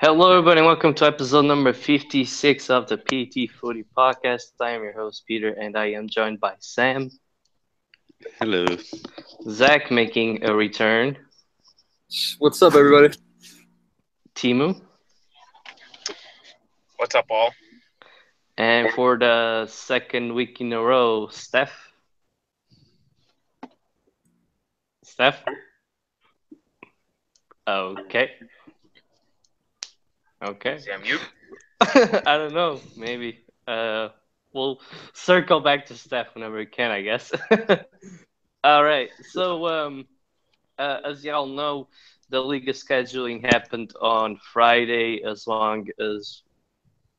Hello, everybody, and welcome to episode number 56 of the PT Footy podcast. I am your host, Peter, and I am joined by Sam, Hello. Zach making a return, What's up, everybody? Timu, What's up, all? and for the second week in a row, Steph. Steph? Okay. Okay. Sam, you? I don't know, maybe. We'll circle back to Steph whenever we can, I guess. All right. So, as y'all know, the league scheduling happened on Friday, as long as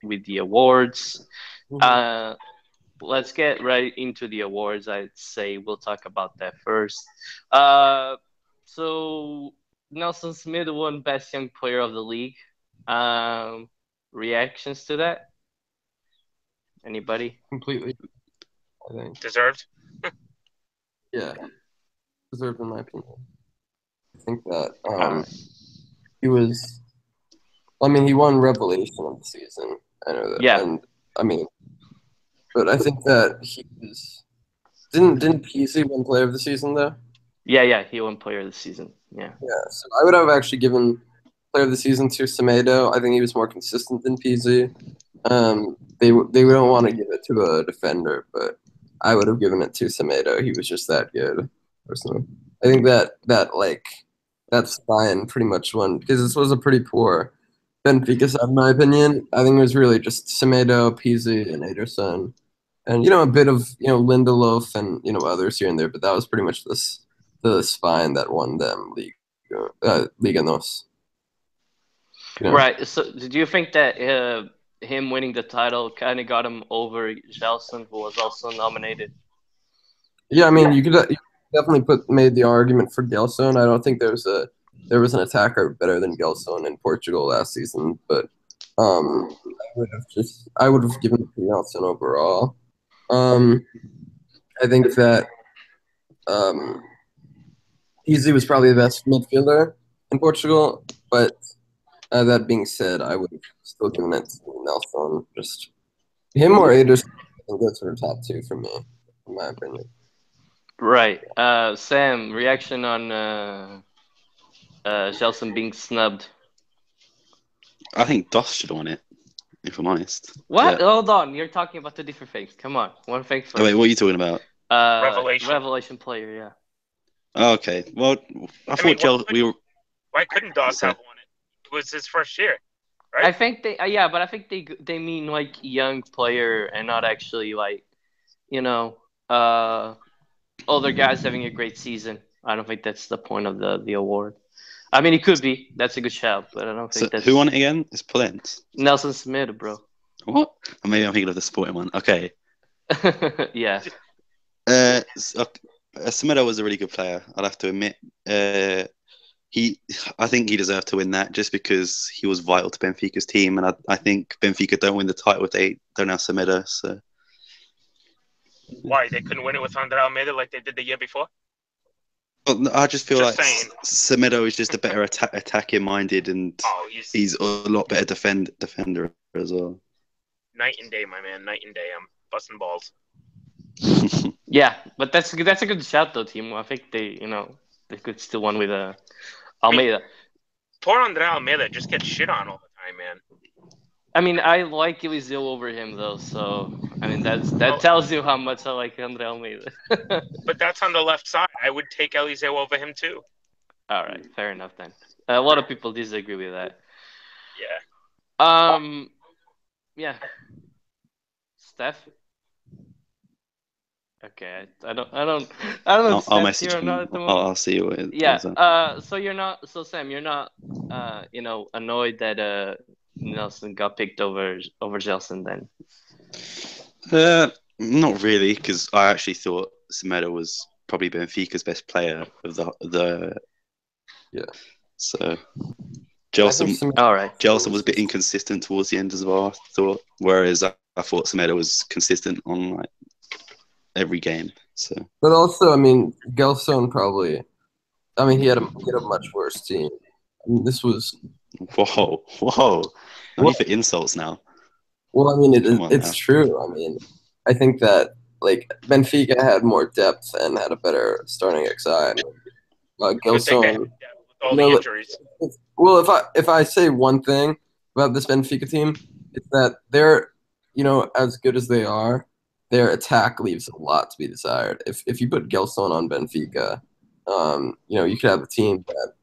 with the awards. Let's get right into the awards. I'd say we'll talk about that first. So Nelson Smith won Best Young Player of the League. Reactions to that? Anybody? Completely, I think. Deserved? Yeah, deserved in my opinion. I think that he was. I mean, he won Revelation of the season. I know that. Yeah. And but I think that he was. Didn't Peasy win Player of the Season though? Yeah, he won Player of the Season. Yeah. Yeah. So I would have actually given Player of the Season to Semedo. I think he was more consistent than Peasy. They don't want to give it to a defender, but I would have given it to Semedo. He was just that good, personally. I think that spine pretty much won because this was a pretty poor Benfica side, in my opinion. I think it was really just Semedo, Pizzi, and Ederson, and a bit of Lindelof and others here and there, but that was pretty much the spine that won them Liga Nos. Right. So, did you think that him winning the title kind of got him over Gelson, who was also nominated? Yeah, I mean, you could definitely made the argument for Gelson. I don't think there was an attacker better than Gelson in Portugal last season, but I would have given it to Gelson overall. I think that Easy was probably the best midfielder in Portugal, but that being said, I would have still given it to Nelson. Just him or Ederson, I think those are top two for me, in my opinion. Right. Sam, reaction on Gelson being snubbed? I think Doss should have won it, if I'm honest. What? Yeah. Hold on. You're talking about two different things. Come on. One thing first. Oh, wait, what are you talking about? Revelation player, yeah. Oh, okay. Well, I thought Why couldn't Doss have won it? It was his first year, right? I think they, but I think they mean like young player and not actually like, older guys having a great season. I don't think that's the point of the award. I mean, it could be. That's a good shout, but I don't think that's. Who won it again? It's Polent. Nelson Smith, bro. What? Or maybe I'm thinking of the sporting one. Okay. Yeah. Semedo was a really good player, I'll have to admit. I think he deserved to win that just because he was vital to Benfica's team, and I think Benfica don't win the title if they don't have Semedo. So why they couldn't win it with Andre Almeida like they did the year before? Well, I just feel Just like saying. Semedo is just a better attacking minded, and he's a lot better defender as well. Night and day, my man. Night and day. I'm busting balls. Yeah, but that's a good shout though, Timo. I think they could still win with Almeida. Poor Andre Almeida just gets shit on all the time, man. I mean, I like Eliseu over him though, so I mean that tells you how much I like Andre Almeida. But that's on the left side. I would take Eliseu over him too. All right, fair enough then. A lot of people disagree with that. Yeah. Yeah. Steph. Okay, I don't know. I'll message him. I'll see you. So you're not. So Sam, you're not. Annoyed that Nelson got picked over Gelson then. Not really, because I actually thought Semedo was probably Benfica's best player of the. Yeah. So Gelson was a bit inconsistent towards the end as well, I thought. Whereas I thought Semedo was consistent on like every game. So, but also, I mean, Gelson probably. I mean, he had a much worse team. I mean, this was Whoa. No need for insults now. Well, I mean, Come on it's now. true. I mean, I think that like Benfica had more depth and had a better starting XI. I mean, Good thing they had Gilson. depth with all No, the injuries. well, if I say one thing about this Benfica team, it's that they're, as good as they are, their attack leaves a lot to be desired. If you put Gelson on Benfica, you could have a team that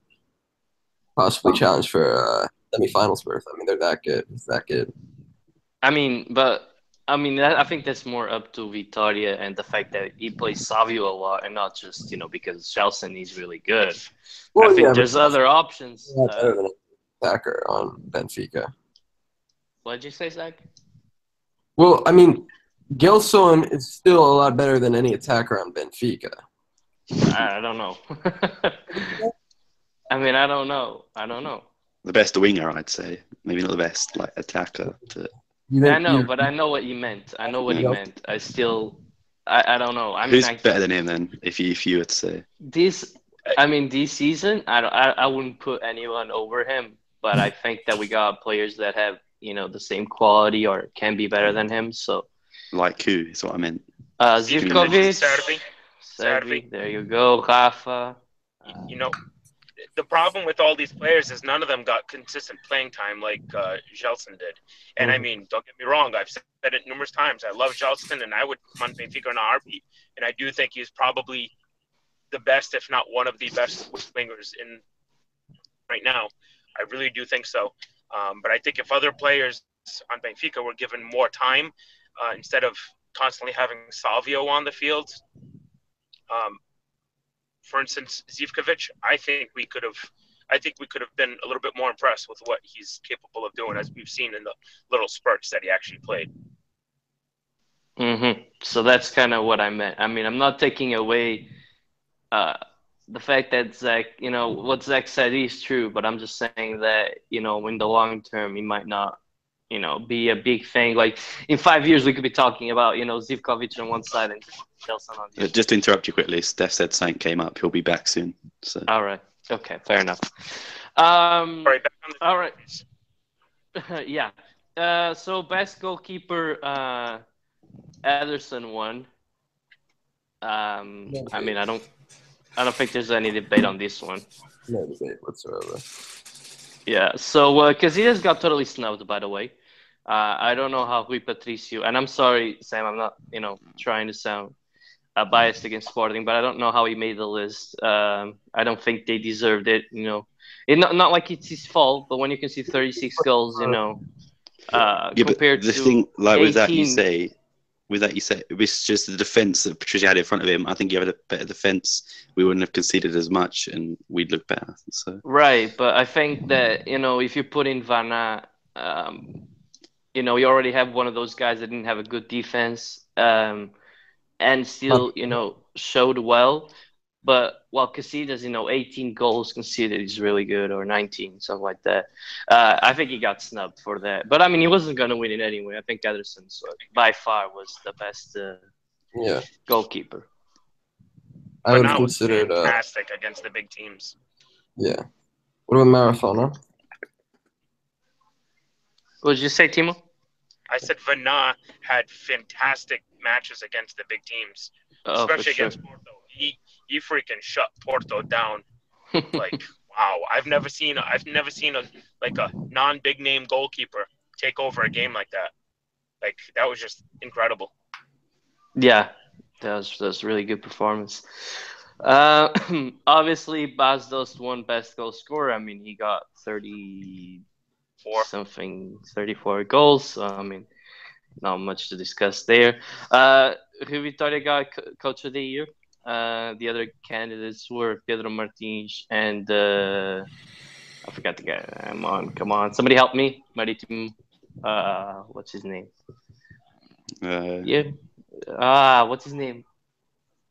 possibly challenge for semifinals berth. I mean, they're that good. It's that good. I think that's more up to Vitoria and the fact that he plays Savio a lot, and not just because Chelsea is really good. I Well, think yeah, there's other options. but better than an attacker on Benfica. What did you say, Zach? Well, I mean, Gelson is still a lot better than any attacker on Benfica. I don't know. I don't know. The best winger, I'd say. Maybe not the best attacker. But I know, but I know what you meant. I know what he meant. I don't know. Who's better than him then? If you would say this season, I wouldn't put anyone over him, but I think that we got players that have the same quality or can be better than him. So like who is what I meant. Zivkovic, Servi, there you go, Rafa. The problem with all these players is none of them got consistent playing time like Gelson did. And I mean, don't get me wrong, I've said it numerous times. I love Gelson, and I would come on Benfica in a heartbeat. And I do think he's probably the best, if not one of the best wingers in right now. I really do think so. But I think if other players on Benfica were given more time, instead of constantly having Salvio on the field, for instance, Zivkovic, I think we could have been a little bit more impressed with what he's capable of doing, as we've seen in the little spurts that he actually played. So that's kind of what I meant. I mean, I'm not taking away the fact that Zach, what Zach said is true, but I'm just saying that, in the long term, he might not, be a big thing. Like in 5 years, we could be talking about, Zivkovic on one side and Gelson on the other. Just to interrupt you quickly, Steph said something came up. He'll be back soon. So. All right. Okay. Fair enough. All right. All right. Yeah. So best goalkeeper, Ederson won. I don't think there's any debate on this one. No debate whatsoever. Yeah. So Casillas got totally snubbed, by the way. I don't know how Rui Patricio, and I'm sorry, Sam, I'm not, trying to sound biased against Sporting, but I don't know how he made the list. I don't think they deserved it. Not like it's his fault, but when you can see 36 goals, compared the to thing, like 18, with that you say it was just the defense that Patricia had in front of him. I think he had a better defense. We wouldn't have conceded as much, and we'd look better. So right, but I think that if you put in Vanna, you already have one of those guys that didn't have a good defense, and still showed well. But while Casillas, 18 goals conceded is really good, or 19, something like that. I think he got snubbed for that. But, he wasn't going to win it anyway. I think Ederson, by far, was the best goalkeeper. I would have considered fantastic against the big teams. Yeah. What about Maradona? What did you say, Timo? I said Vanna had fantastic matches against the big teams, especially against Porto. He freaking shut Porto down. Like, wow! I've never seen a non-big name goalkeeper take over a game like that. Like, that was just incredible. Yeah, that was really good performance. Obviously, Bas Dost won best goal scorer. he got 34 goals. So, not much to discuss there. Rui Vitória got Coach of the Year. The other candidates were Pedro Martins and I forgot the guy. Come on. Somebody help me. Maritim. What's his name? What's his name?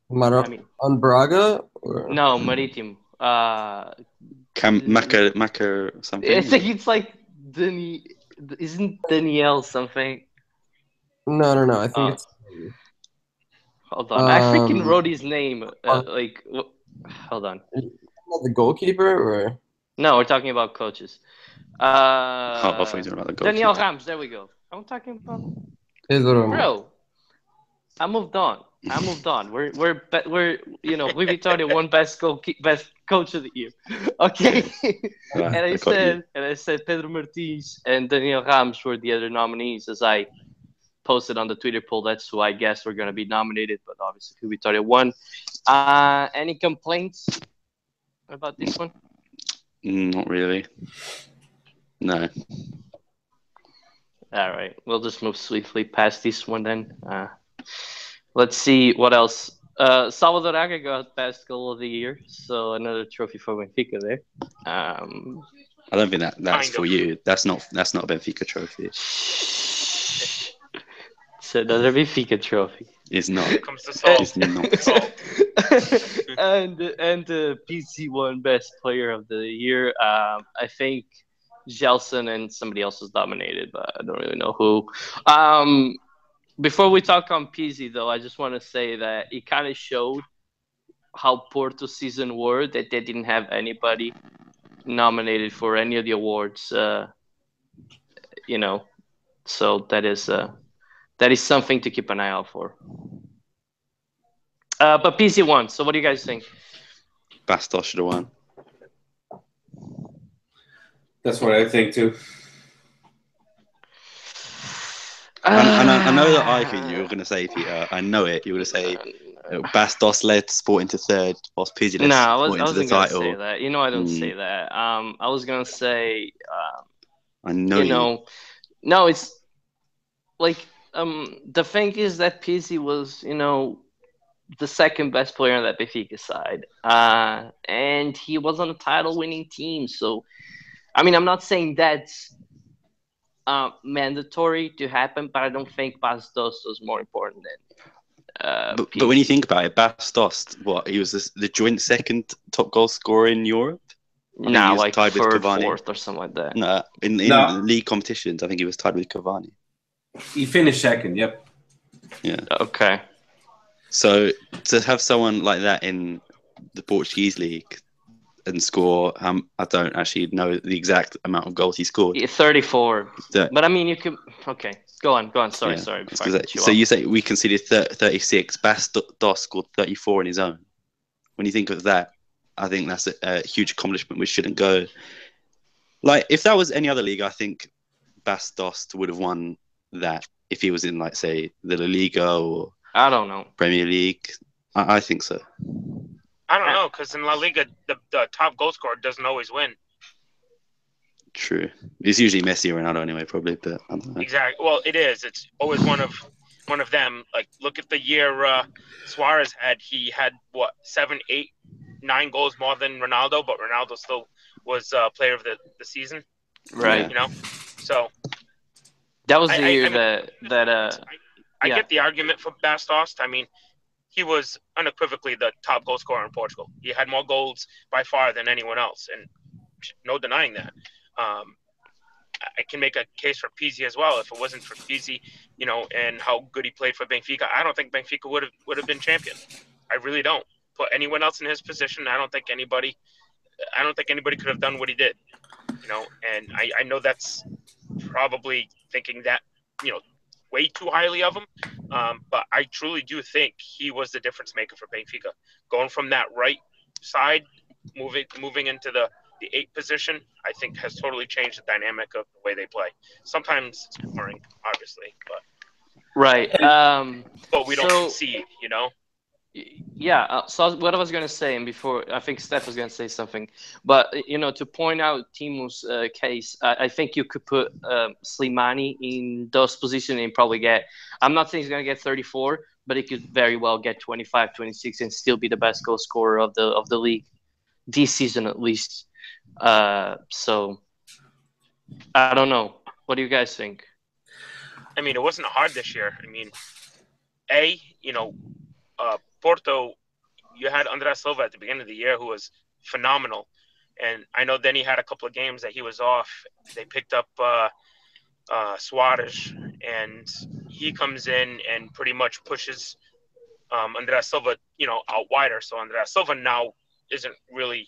Braga? Or? No, Maritim. Macker something. I think it's like isn't Danielle something? No. I think it's. Hold on, I freaking wrote his name. Hold on. The goalkeeper, or? No, we're talking about coaches. Oh, I thought you were talking about the Daniel goalkeeper. Rams. There we go. I'm talking about, Pedro. bro. I moved on. We're we Vitória won best coach of the year. Okay. Right, and I got you. I said Pedro Martins and Daniel Rams were the other nominees as I posted on the Twitter poll. That's who I guess were going to be nominated, but obviously who Vitória won. Any complaints about this one? Not really. No. All right, we'll just move swiftly past this one then. Let's see what else. Salvador Aga got best goal of the year, so another trophy for Benfica there. I don't think that's Kind for of. you. That's not a Benfica trophy. It's another Benfica trophy. It's not. Here comes the salt. It's not. Salt. and PC won best player of the year. I think Gelson and somebody else was dominated, but I don't really know who. Before we talk on PZ though, I just want to say that it kind of showed how Porto's season were that they didn't have anybody nominated for any of the awards. So that is something to keep an eye out for. But PC won. So what do you guys think? Bastos should have won. That's what I think too. And I know that I think you were going to say, Peter, I know it. You were going to say Bastos led Sporting to third, whilst Pizzi led I Sporting to the wasn't gonna title. say that. I don't say that. I was gonna say, I know no, it's like the thing is that Pizzi was, the second best player on that Benfica side, and he was on a title-winning team. So, I mean, I'm not saying that's mandatory to happen, but I don't think Bastos was more important than. But when you think about it, Bastos, he was the joint second top goal scorer in Europe? No, like tied with third, Cavani. fourth, or something like that. No, in league competitions, I think he was tied with Cavani. He finished second, yep. Yeah. Okay. So to have someone like that in the Portuguese league and score, I don't actually know the exact amount of goals he scored. 34. But I mean, you could. Okay, go on. Sorry. So you say we conceded 36. Bastos scored 34 in his own. When you think of that, I think that's a huge accomplishment. We shouldn't go. Like, if that was any other league, I think Bastos would have won that if he was in, like, say, the La Liga or I don't know, Premier League. I think so. I don't know, because in La Liga, the top goal scorer doesn't always win. True. It's usually Messi or Ronaldo anyway, probably, but I don't know. Exactly. Well, it is. It's always one of them. Like, look at the year Suarez had. He had, 7, 8, 9 goals more than Ronaldo, but Ronaldo still was player of the season. Right. So that was the year I get the argument for Bastos. I mean, he was unequivocally the top goal scorer in Portugal. He had more goals by far than anyone else, and no denying that. I can make a case for Pizzi as well. If it wasn't for Pizzi, and how good he played for Benfica, I don't think Benfica would have been champion. I really don't. Put anyone else in his position, I don't think anybody could have done what he did. And I know that's probably thinking that, way too highly of him. But I truly do think he was the difference maker for Benfica. Going from that right side, moving into the 8 position, I think has totally changed the dynamic of the way they play. Sometimes it's boring, obviously, but right. But we don't concede, Yeah. So what I was going to say, and before I think Steph was going to say something, but to point out Timo's case, I think you could put Slimani in those positions and probably get. I'm not saying he's going to get 34, but he could very well get 25, 26, and still be the best goal scorer of the league this season at least. So I don't know. What do you guys think? I mean, it wasn't hard this year. I mean, Porto, you had André Silva at the beginning of the year who was phenomenal. And I know then he had a couple of games that he was off. They picked up Suarez, and he comes in and pretty much pushes André Silva, out wider. So André Silva now isn't really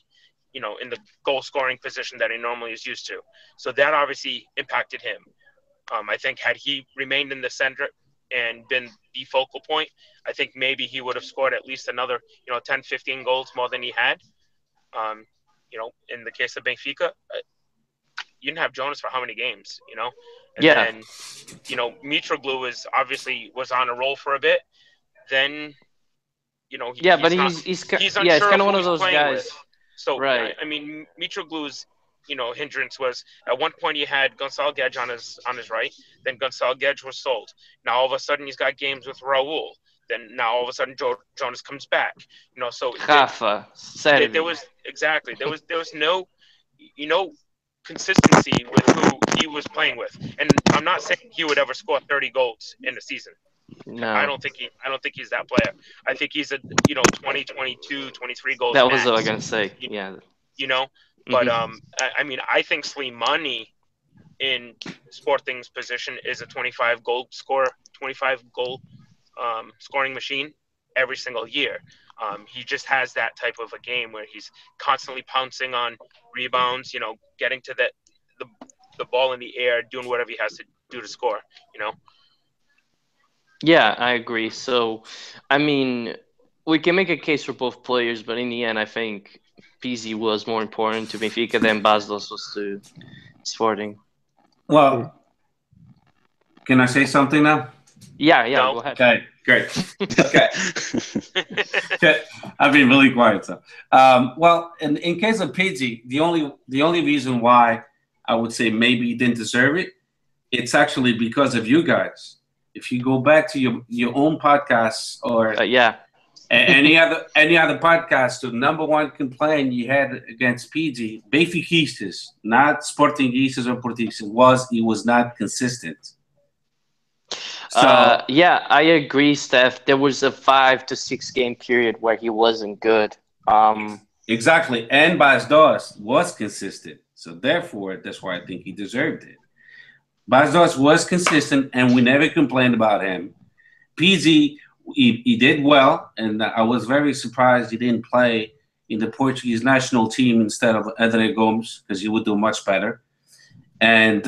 in the goal scoring position that he normally is used to. So that obviously impacted him. I think had he remained in the center and been the focal point, I think maybe he would have scored at least another, 10, 15 goals more than he had. In the case of Benfica, you didn't have Jonas for how many games, And Yeah. then, Mitroglou was on a roll for a bit. Then, Yeah, but he's he's unsure yeah, it's kind of of who one of he's those playing guys. with. So, Right. I mean, Mitroglu's, hindrance was at one point he had Gonçalo Guedes on his right. Then Gonçalo Guedes was sold. Now all of a sudden he's got games with Raul. Then now all of a sudden Jonas comes back. So Rafa, Servi. there was no, consistency with who he was playing with. And I'm not saying he would ever score 30 goals in a season. No. I don't think he's that player. I think he's a 20, 22, 23 goals. That was max, what I was gonna say. Yeah. But Mhm. I think Slimani in Sporting's position is a 25 goal scoring machine every single year. He just has that type of a game where he's constantly pouncing on rebounds, getting to the ball in the air, doing whatever he has to do to score. Yeah, I agree. So, I mean, we can make a case for both players, but in the end, I think PZ was more important to Benfica than Bastos was to Sporting. Well, can I say something now? Yeah, No. go ahead. Okay, great. Okay. Okay, I've been really quiet. So, well, in case of PG, the only reason why I would say maybe he didn't deserve it, it's actually because of you guys. If you go back to your own podcasts or Yeah. any other podcast, the number one complaint you had against PG, Benfiquistas, not Sportingistas or Portistas, was he was not consistent. So Yeah, I agree, Steph. There was a 5 to 6 game period where he wasn't good. exactly, and Bastos was consistent. So therefore, that's why I think he deserved it. Bastos was consistent, and we never complained about him. PZ, he did well, and I was very surprised he didn't play in the Portuguese national team instead of André Gomes, because he would do much better. And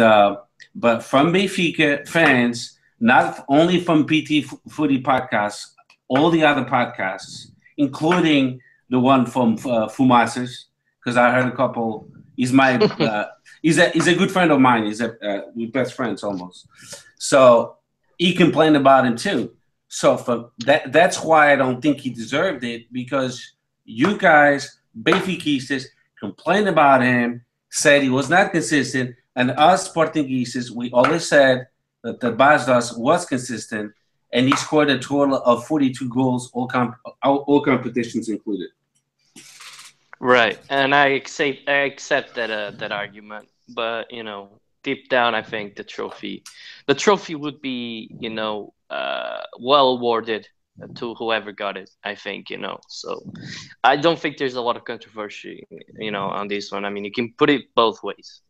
but from Benfica fans, not only from PT Footy podcasts, all the other podcasts, including the one from Fumaças, because I heard a couple. He's my he's a good friend of mine. We're best friends almost. So he complained about him too. So for that's why I don't think he deserved it, because you guys, Benfiquistas, complained about him, said he was not consistent, and us Portugueses, we always said that the Bastos was consistent, and he scored a total of 42 goals, all competitions included. Right, and I accept that argument, but deep down, I think the trophy would be well awarded to whoever got it. I think so. I don't think there's a lot of controversy on this one. I mean, you can put it both ways.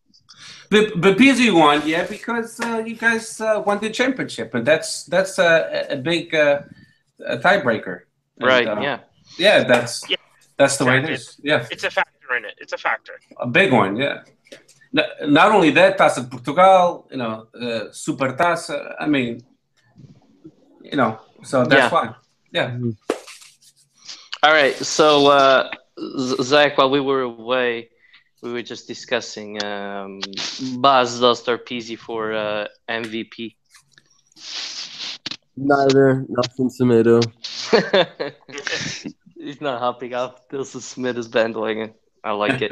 But PSV won, yeah, because you guys won the championship, and that's a big tiebreaker. Right? And, yeah. That's the way it is. Yeah, it's a factor in it. It's a factor. A big one, yeah. Not only that, Taça de Portugal, Super Taça. I mean, so that's fine. Yeah. All right. So, Zach, while we were away, we were just discussing Bastos or PZ for MVP. Neither. Nothing tomato. He's not hopping off Dilson Smith's bandwagon. I like it.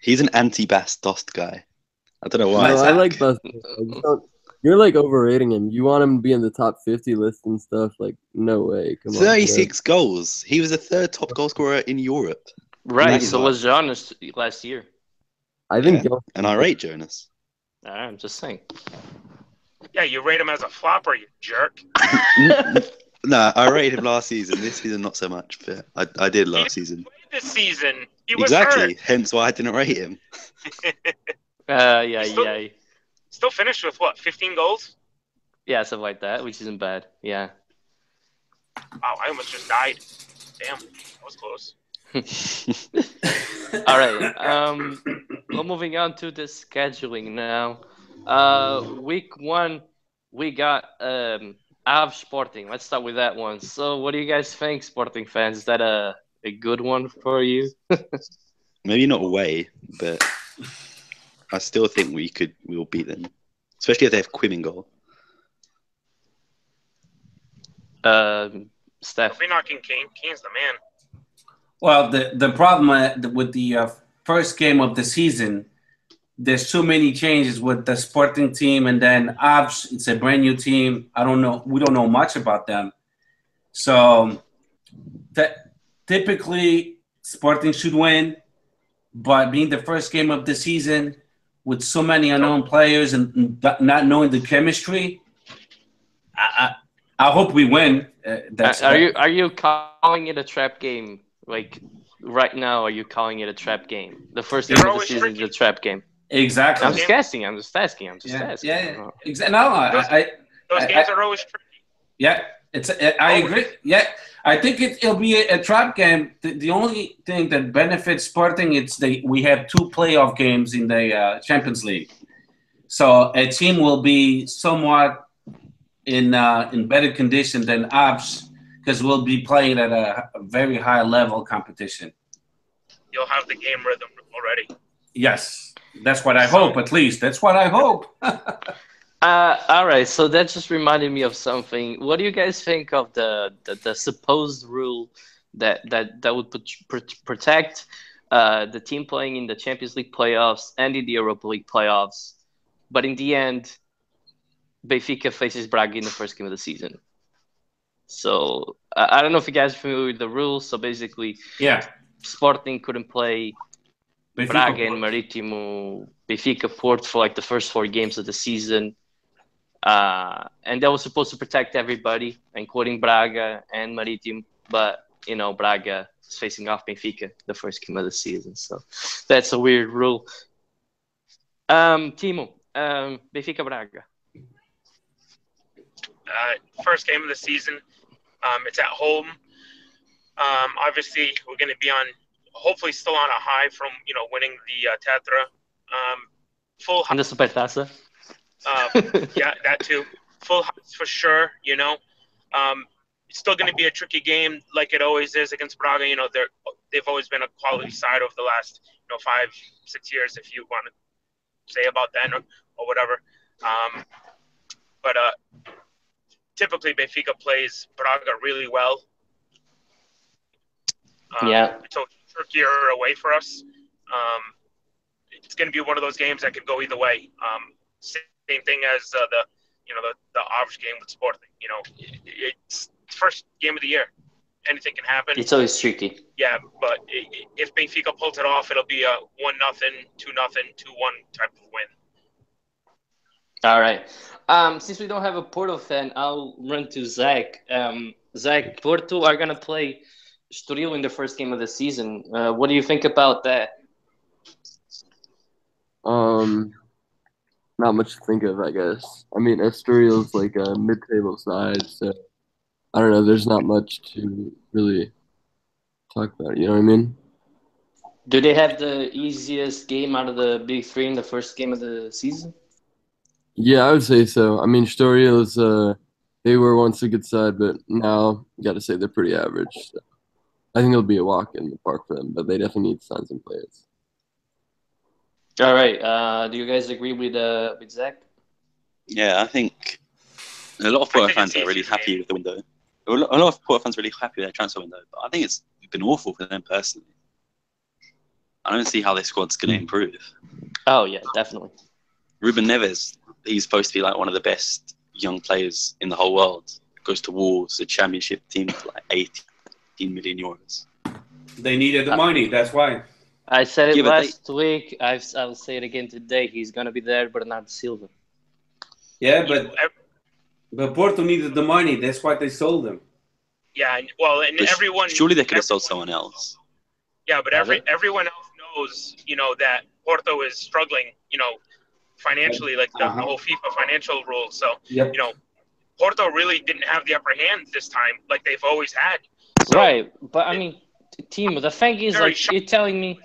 He's an anti-Bastos guy. I don't know why. No, I like Bastos. You're like overrating him. You want him to be in the top 50 list and stuff. Like, no way. Come on. 36 goals. He was the third top goal scorer in Europe. Right. So was Jonas last year. I think. Yeah. And I rate Jonas. I'm just saying. Yeah, you rate him as a flopper, you jerk. No, I rated him last season. This season, not so much. But I did last season. This season, he was hurt. Hence why I didn't rate him. Yeah. Still finished with what, 15 goals? Yeah, something like that, which isn't bad. Yeah. Wow, I almost just died. Damn, that was close. All right. Well, moving on to the scheduling now. Week 1, we got Av Sporting. Let's start with that one. So, what do you guys think, Sporting fans? Is that a good one for you? Maybe not away, but I still think we'll beat them, especially if they have Quim in goal. Steph. We're knocking Kane. Kane's the man. Well, the problem with the first game of the season, there's too many changes with the Sporting team, and then Avs, it's a brand new team. I don't know. We don't know much about them. So typically, Sporting should win, but being the first game of the season with so many unknown players and not knowing the chemistry, I hope we win. Are you calling it a trap game? Like right now, are you calling it a trap game? The first game of the season is a trap game. Exactly. I'm just asking. I'm just asking. Yeah. Exactly. No, those games are always tricky. Yeah, I agree. Yeah, I think it'll be a trap game. The only thing that benefits Sporting we have 2 playoff games in the Champions League, so a team will be somewhat in better condition than Avs because we'll be playing at a very high level competition. You'll have the game rhythm already. Yes, that's what I hope. At least that's what I hope. All right, so that just reminded me of something. What do you guys think of the supposed rule that would protect the team playing in the Champions League playoffs and in the Europa League playoffs, but in the end, Benfica faces Braga in the first game of the season? So I don't know if you guys are familiar with the rules. So basically, yeah, Sporting couldn't play Braga and Marítimo, Benfica, Porto for like the first 4 games of the season. And that was supposed to protect everybody, including Braga and Marítimo. But, Braga is facing off Benfica the first game of the season. So that's a weird rule. Timo, Benfica Braga. First game of the season. It's at home. Obviously, we're going to be hopefully still on a high from, winning the Tetra. Full And the Supertaça. Yeah, that too. Full for sure. It's still going to be a tricky game, like it always is against Braga. They've always been a quality side over the last 5-6 years, if you want to say about that or whatever. But typically Benfica plays Braga really well. Yeah. So trickier away for us. It's going to be one of those games that could go either way. Same thing as the Avs game with Sporting. It's first game of the year. Anything can happen. It's always tricky. Yeah, but if Benfica pulls it off, it'll be a 1-0, 2-0, 2-1 type of win. All right. Since we don't have a Porto fan, I'll run to Zach. Zach, Porto are gonna play Estoril in the first game of the season. What do you think about that? Not much to think of, I guess. I mean, Estoril's like a mid-table side, so I don't know. There's not much to really talk about. You know what I mean? Do they have the easiest game out of the big 3 in the first game of the season? Yeah, I would say so. I mean, Estoril is they were once a good side, but now you got to say they're pretty average. So I think it'll be a walk in the park for them, but they definitely need to sign some players. All right. Do you guys agree with Zach? Yeah, I think a lot of Porto fans are really happy with the window. A lot of Porto fans are really happy with their transfer window, but I think it's been awful for them personally. I don't see how their squad's going to improve. Oh, yeah, definitely. Ruben Neves, he's supposed to be like one of the best young players in the whole world. Goes to Wolves, a championship team for like 18 million euros. They needed the money, that's why. I said it last week. I'll say it again today. He's going to be there, Bernardo Silva. Yeah, but Porto needed the money. That's why they sold him. Yeah, well, and everyone... Surely they could have sold someone else. Yeah, but everyone else knows, that Porto is struggling, financially, like the whole FIFA financial rules. So, Porto really didn't have the upper hand this time, like they've always had. So, right, but I mean, Team, the thing is, Very like, you're telling me,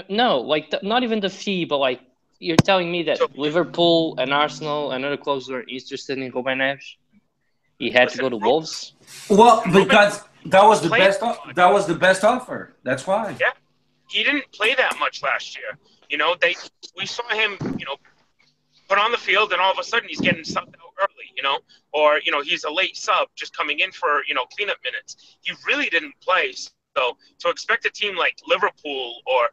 no, like, not even the fee, but like, you're telling me that So- Liverpool and Arsenal and other clubs were interested in Ruben Neves. He had to go to Wolves. Well, because that was the Play- best. That was the best offer. That's why. Yeah. He didn't play that much last year. We saw him, put on the field, and all of a sudden he's getting subbed out early, or he's a late sub just coming in for cleanup minutes. He really didn't play. So to expect a team like Liverpool or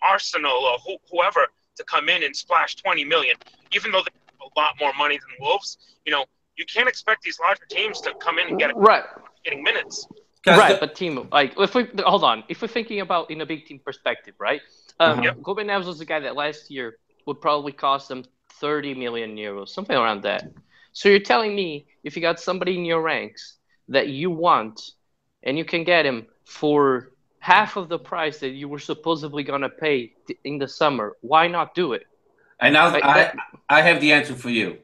Arsenal or whoever to come in and splash 20 million, even though they have a lot more money than Wolves, you can't expect these larger teams to come in and getting minutes. Right, but team, like, if we're thinking about in a big team perspective, right? Ruben Neves was the guy that last year would probably cost them 30 million euros, something around that. So you're telling me if you got somebody in your ranks that you want, and you can get him for half of the price that you were supposedly gonna pay in the summer, why not do it? And now I have the answer for you,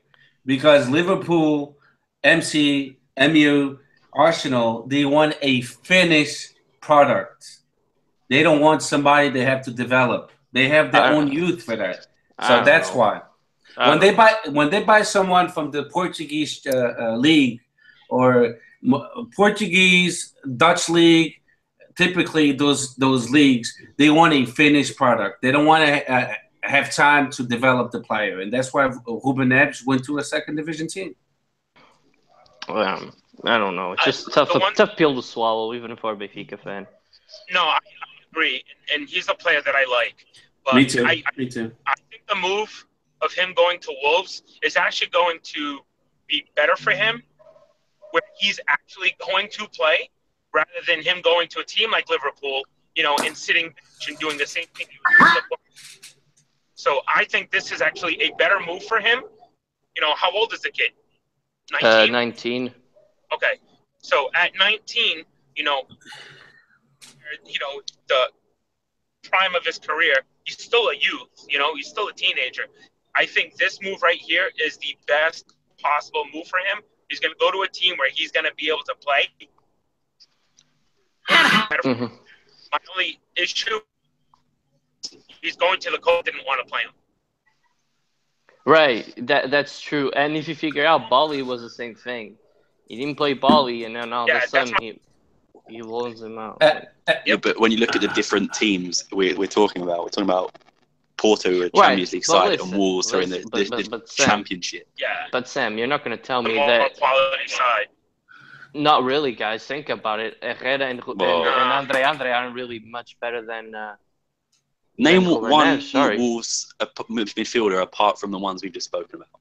because Liverpool, MU, Arsenal, they want a finished product. They don't want somebody they have to develop. They have their own youth for that. So that's why. When they buy someone from the Portuguese league or Portuguese, Dutch league, typically those leagues, they want a finished product. They don't want to have time to develop the player, and that's why Ruben Neves went to a second division team. I don't know. It's just tough pill to swallow, even for a Benfica fan. No, I agree, and he's a player that I like. But Me too. I think the move of him going to Wolves is actually going to be better for him, where he's actually going to play, rather than him going to a team like Liverpool, and sitting bench and doing the same thing. So I think this is actually a better move for him. How old is the kid? 19? 19. Okay. So at 19, the prime of his career, he's still a youth, he's still a teenager. I think this move right here is the best possible move for him. He's going to go to a team where he's going to be able to play. Mm-hmm. My only issue, he's going to the coach didn't want to play him. Right, that's true. And if you figure out, Bali was the same thing. He didn't play Bali, and then all of a sudden he loans him out. Yeah, but when you look at the different teams we're talking about Porto, who are Champions League side, and Wolves are in the Championship. Yeah. But Sam, you're not going to tell me more that. Quality side. Not really, guys. Think about it. Herrera and Andre aren't really much better than. Name one Wolves midfielder apart from the ones we've just spoken about.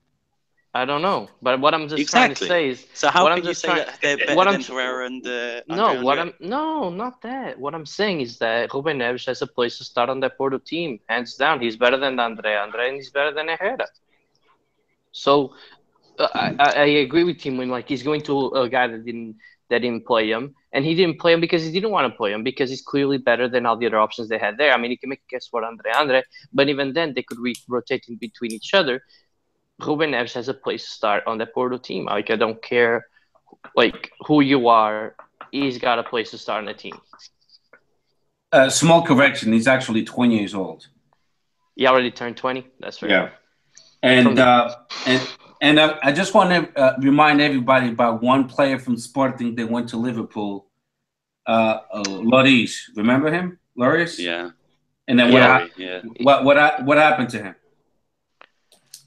I don't know, but what I'm just trying to say is. So how can you say that they're better than Herrera and No, not that. What I'm saying is that Ruben Neves has a place to start on that Porto team, hands down. He's better than Andre, and he's better than Herrera. So I agree with him when he's going to a guy that didn't play him, and he didn't play him because he didn't want to play him, because he's clearly better than all the other options they had there. I mean, he can make a guess for Andre, but even then they could rotate in between each other. Ruben Neves has a place to start on the Porto team. I don't care who you are, he's got a place to start on the team. Small correction, he's actually 20 years old. He already turned 20? That's right. Yeah. And I just want to remind everybody about one player from Sporting that went to Liverpool, Lloris. Remember him? Lloris? Yeah. And then what happened to him?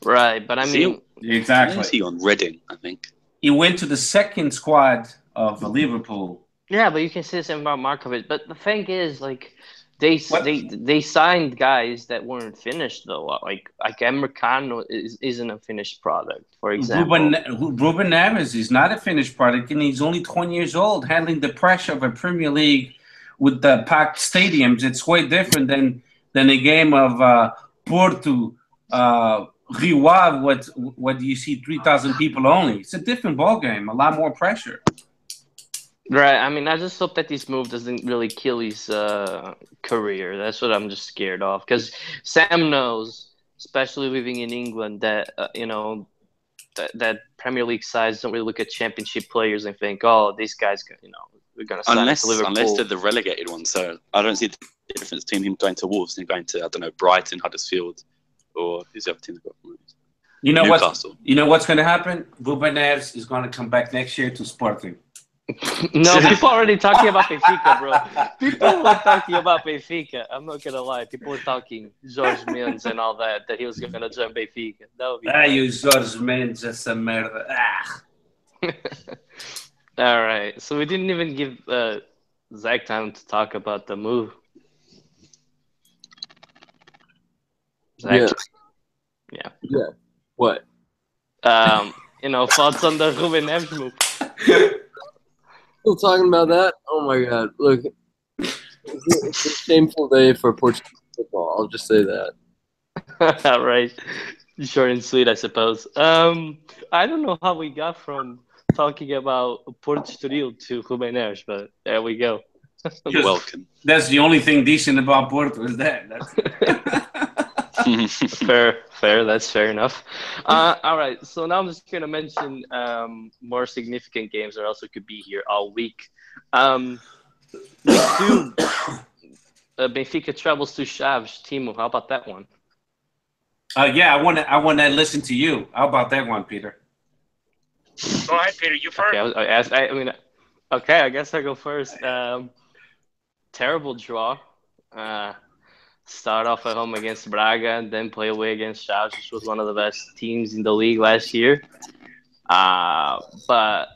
Right, but I mean... Exactly. Is he on Reading, I think? He went to the second squad of Liverpool. Yeah, but you can say the same about Markovic. But the thing is, they signed guys that weren't finished, though. Like Emre Can isn't a finished product, for example. Ruben Neves is not a finished product, and he's only 20 years old, handling the pressure of a Premier League with the packed stadiums. It's way different than a game of Porto, Rio Ave, what you see 3,000 people only. It's a different ball game, a lot more pressure. Right. I mean, I just hope that this move doesn't really kill his career. That's what I'm just scared of. Because Sam knows, especially living in England, that that Premier League sides don't really look at championship players and think, oh, these guys, going to sign unless to Liverpool. unless they're the relegated one. So I don't see the difference between him going to Wolves and going to, I don't know, Brighton, Huddersfield, or who's the other team? You know Newcastle. what's going to happen? Ruben Neves is going to come back next year to Sporting. No, people are already talking about Benfica, bro. People were talking about Benfica. I'm not gonna lie. People were talking Jorge Mendes and all that he was gonna join Benfica. That would be you Jorge Mendes, essa merda. all right. So we didn't even give Zach time to talk about the move. Zach? Yeah. What? Thoughts on the Ruben Neves move? Still talking about that? Oh my god! Look, it's a shameful day for Portuguese football. I'll just say that. All right, short and sweet, I suppose. I don't know how we got from talking about Portugal to Ruben Neves, but there we go. You're welcome. That's the only thing decent about Porto is that. Fair. That's fair enough. All right. So now I'm just going to mention more significant games that also could be here all week. Week 2, Benfica travels to Chaves. Timo, how about that one? Yeah, I want to listen to you. How about that one, Peter? Go ahead, Peter. You first. Okay, I guess I go first. Terrible draw. Start off at home against Braga and then play away against Chaves, which was one of the best teams in the league last year. But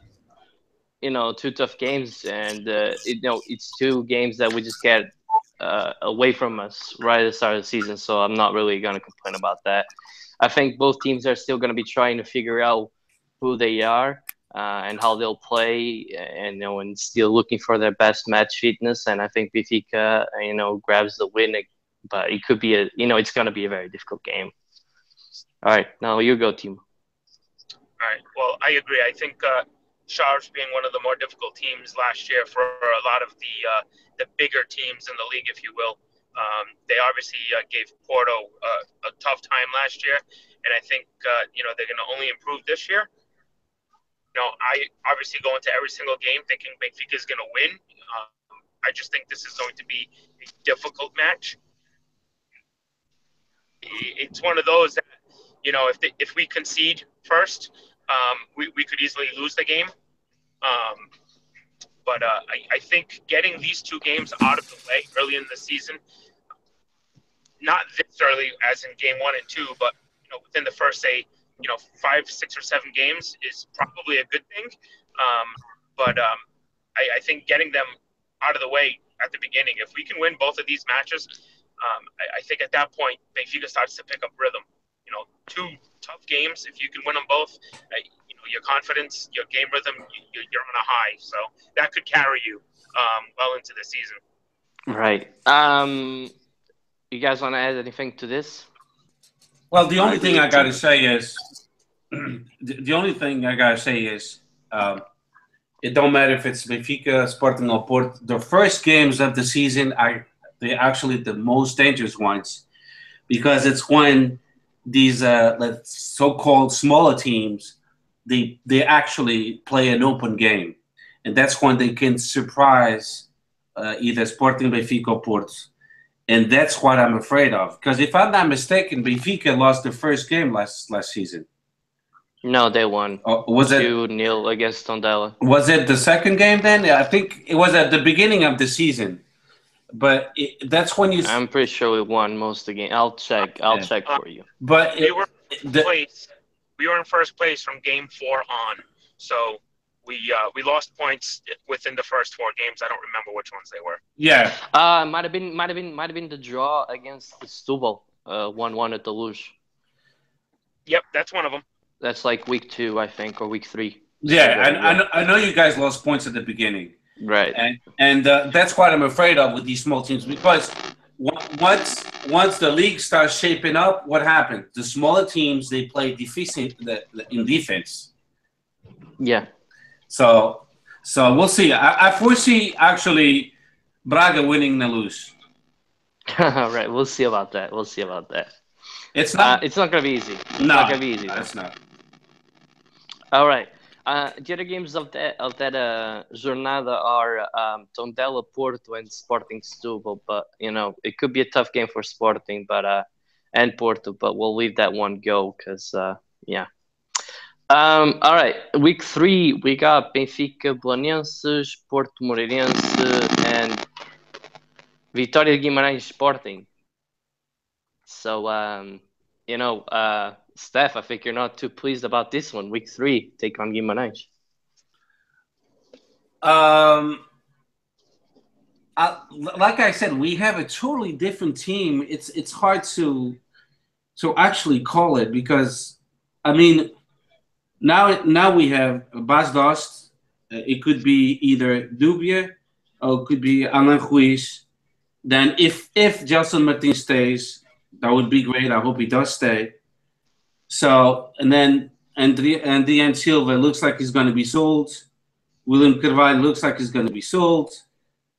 2 tough games, and it's 2 games that we just get away from us right at the start of the season. So I'm not really going to complain about that. I think both teams are still going to be trying to figure out who they are and how they'll play, and still looking for their best match fitness. And I think Benfica, grabs the win. But it could be it's going to be a very difficult game. All right, now you go, Timo. All right. Well, I agree. I think Chaves being one of the more difficult teams last year for a lot of the bigger teams in the league, if you will. They obviously gave Porto a tough time last year, and I think they're going to only improve this year. I obviously go into every single game thinking Benfica is going to win. I just think this is going to be a difficult match. It's one of those that, if we concede first, we could easily lose the game. But I think getting these 2 games out of the way early in the season, not this early as in game 1 and 2, but within the first, say, 5, 6, or 7 games is probably a good thing. But I think getting them out of the way at the beginning, if we can win both of these matches, I think at that point, Benfica starts to pick up rhythm. 2 tough games, if you can win them both, your confidence, your game rhythm, you're on a high. So that could carry you well into the season. Right. You guys want to add anything to this? Well, the only thing I got to say is, it don't matter if it's Benfica, Sporting, or Porto. The first games of the season they're actually the most dangerous ones, because it's when these so-called smaller teams they actually play an open game, and that's when they can surprise either Sporting, Benfica, or Porto, and that's what I'm afraid of. Because if I'm not mistaken, Benfica lost the first game last season. No, they won. Was it 2-0 against Tondela? Was it the second game then? I think it was at the beginning of the season. But that's when you. I'm pretty sure we won most of the game. I'll check for you. But we were in first place from game 4 on, so we lost points within the first 4 games. I don't remember which ones they were. Yeah. Might have been the draw against Setúbal, 1-1 at the Luz. Yep, that's one of them. That's like week 2, I think, or week 3. Yeah, I know you guys lost points at the beginning. Right. And that's what I'm afraid of with these small teams, because once the league starts shaping up, what happens? The smaller teams, they play in defense. Yeah. So we'll see. I foresee actually Braga winning the Luz. Right. We'll see about that. It's not going to be easy. It's no, not going to be easy. It's not. All right. The other games of that jornada are Tondela, Porto, and Sporting Setúbal. But it could be a tough game for Sporting, but and Porto. But we'll leave that one go because yeah. All right, week 3 we got Benfica, Belenenses, Porto Moreirense, and Vitória de Guimarães Sporting. So Steph, I think you're not too pleased about this one. Week 3, take on Guimarães. Like I said, we have a totally different team. It's hard to actually call it because, I mean, now we have Bas Dost. It could be either Dubia or it could be Alan Ruiz. Then if Gelson Martins stays, that would be great. I hope he does stay. So, and then Adrian Silva looks like he's going to be sold. William Carvalho looks like he's going to be sold.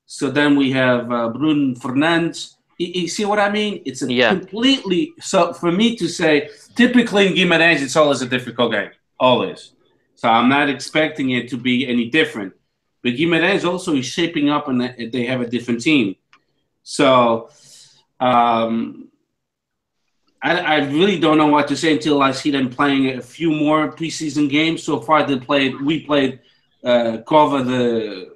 So then we have Bruno Fernandes. You see what I mean? It's completely... So for me to say, typically in Guimarães, it's always a difficult game. Always. So I'm not expecting it to be any different. But Guimarães also is shaping up and they have a different team. So I really don't know what to say until I see them playing a few more preseason games. So far, we played Cova de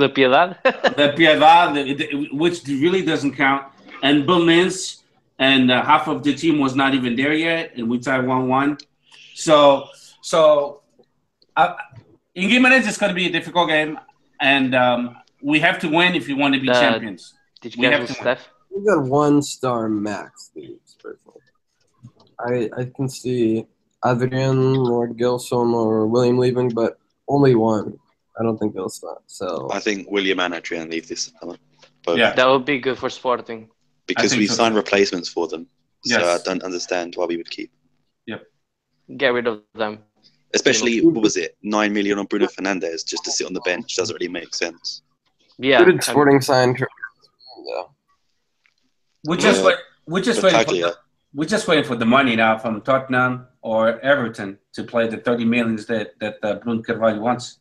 Piedade. The Piedade, which really doesn't count. And Belenenses, and half of the team was not even there yet, and we tied 1-1. So in Guimarães, it's going to be a difficult game, and we have to win if we want to be champions. Did you guys Steph? We got 1-star max leagues, personally. I can see Adrian or Gilson or William leaving, but only one. I don't think they'll stop. So I think William and Adrian leave this summer. Both. Yeah, that would be good for Sporting because we signed replacements for them. Yes. So I don't understand why we would keep. Yep. Get rid of them. Especially, what was it? 9 million on Bruno Fernandes just to sit on the bench doesn't really make sense. Yeah. who did Sporting sign? Yeah. We're just waiting for the money now from Tottenham or Everton to play the 30 millions that Bruno Carvalho wants.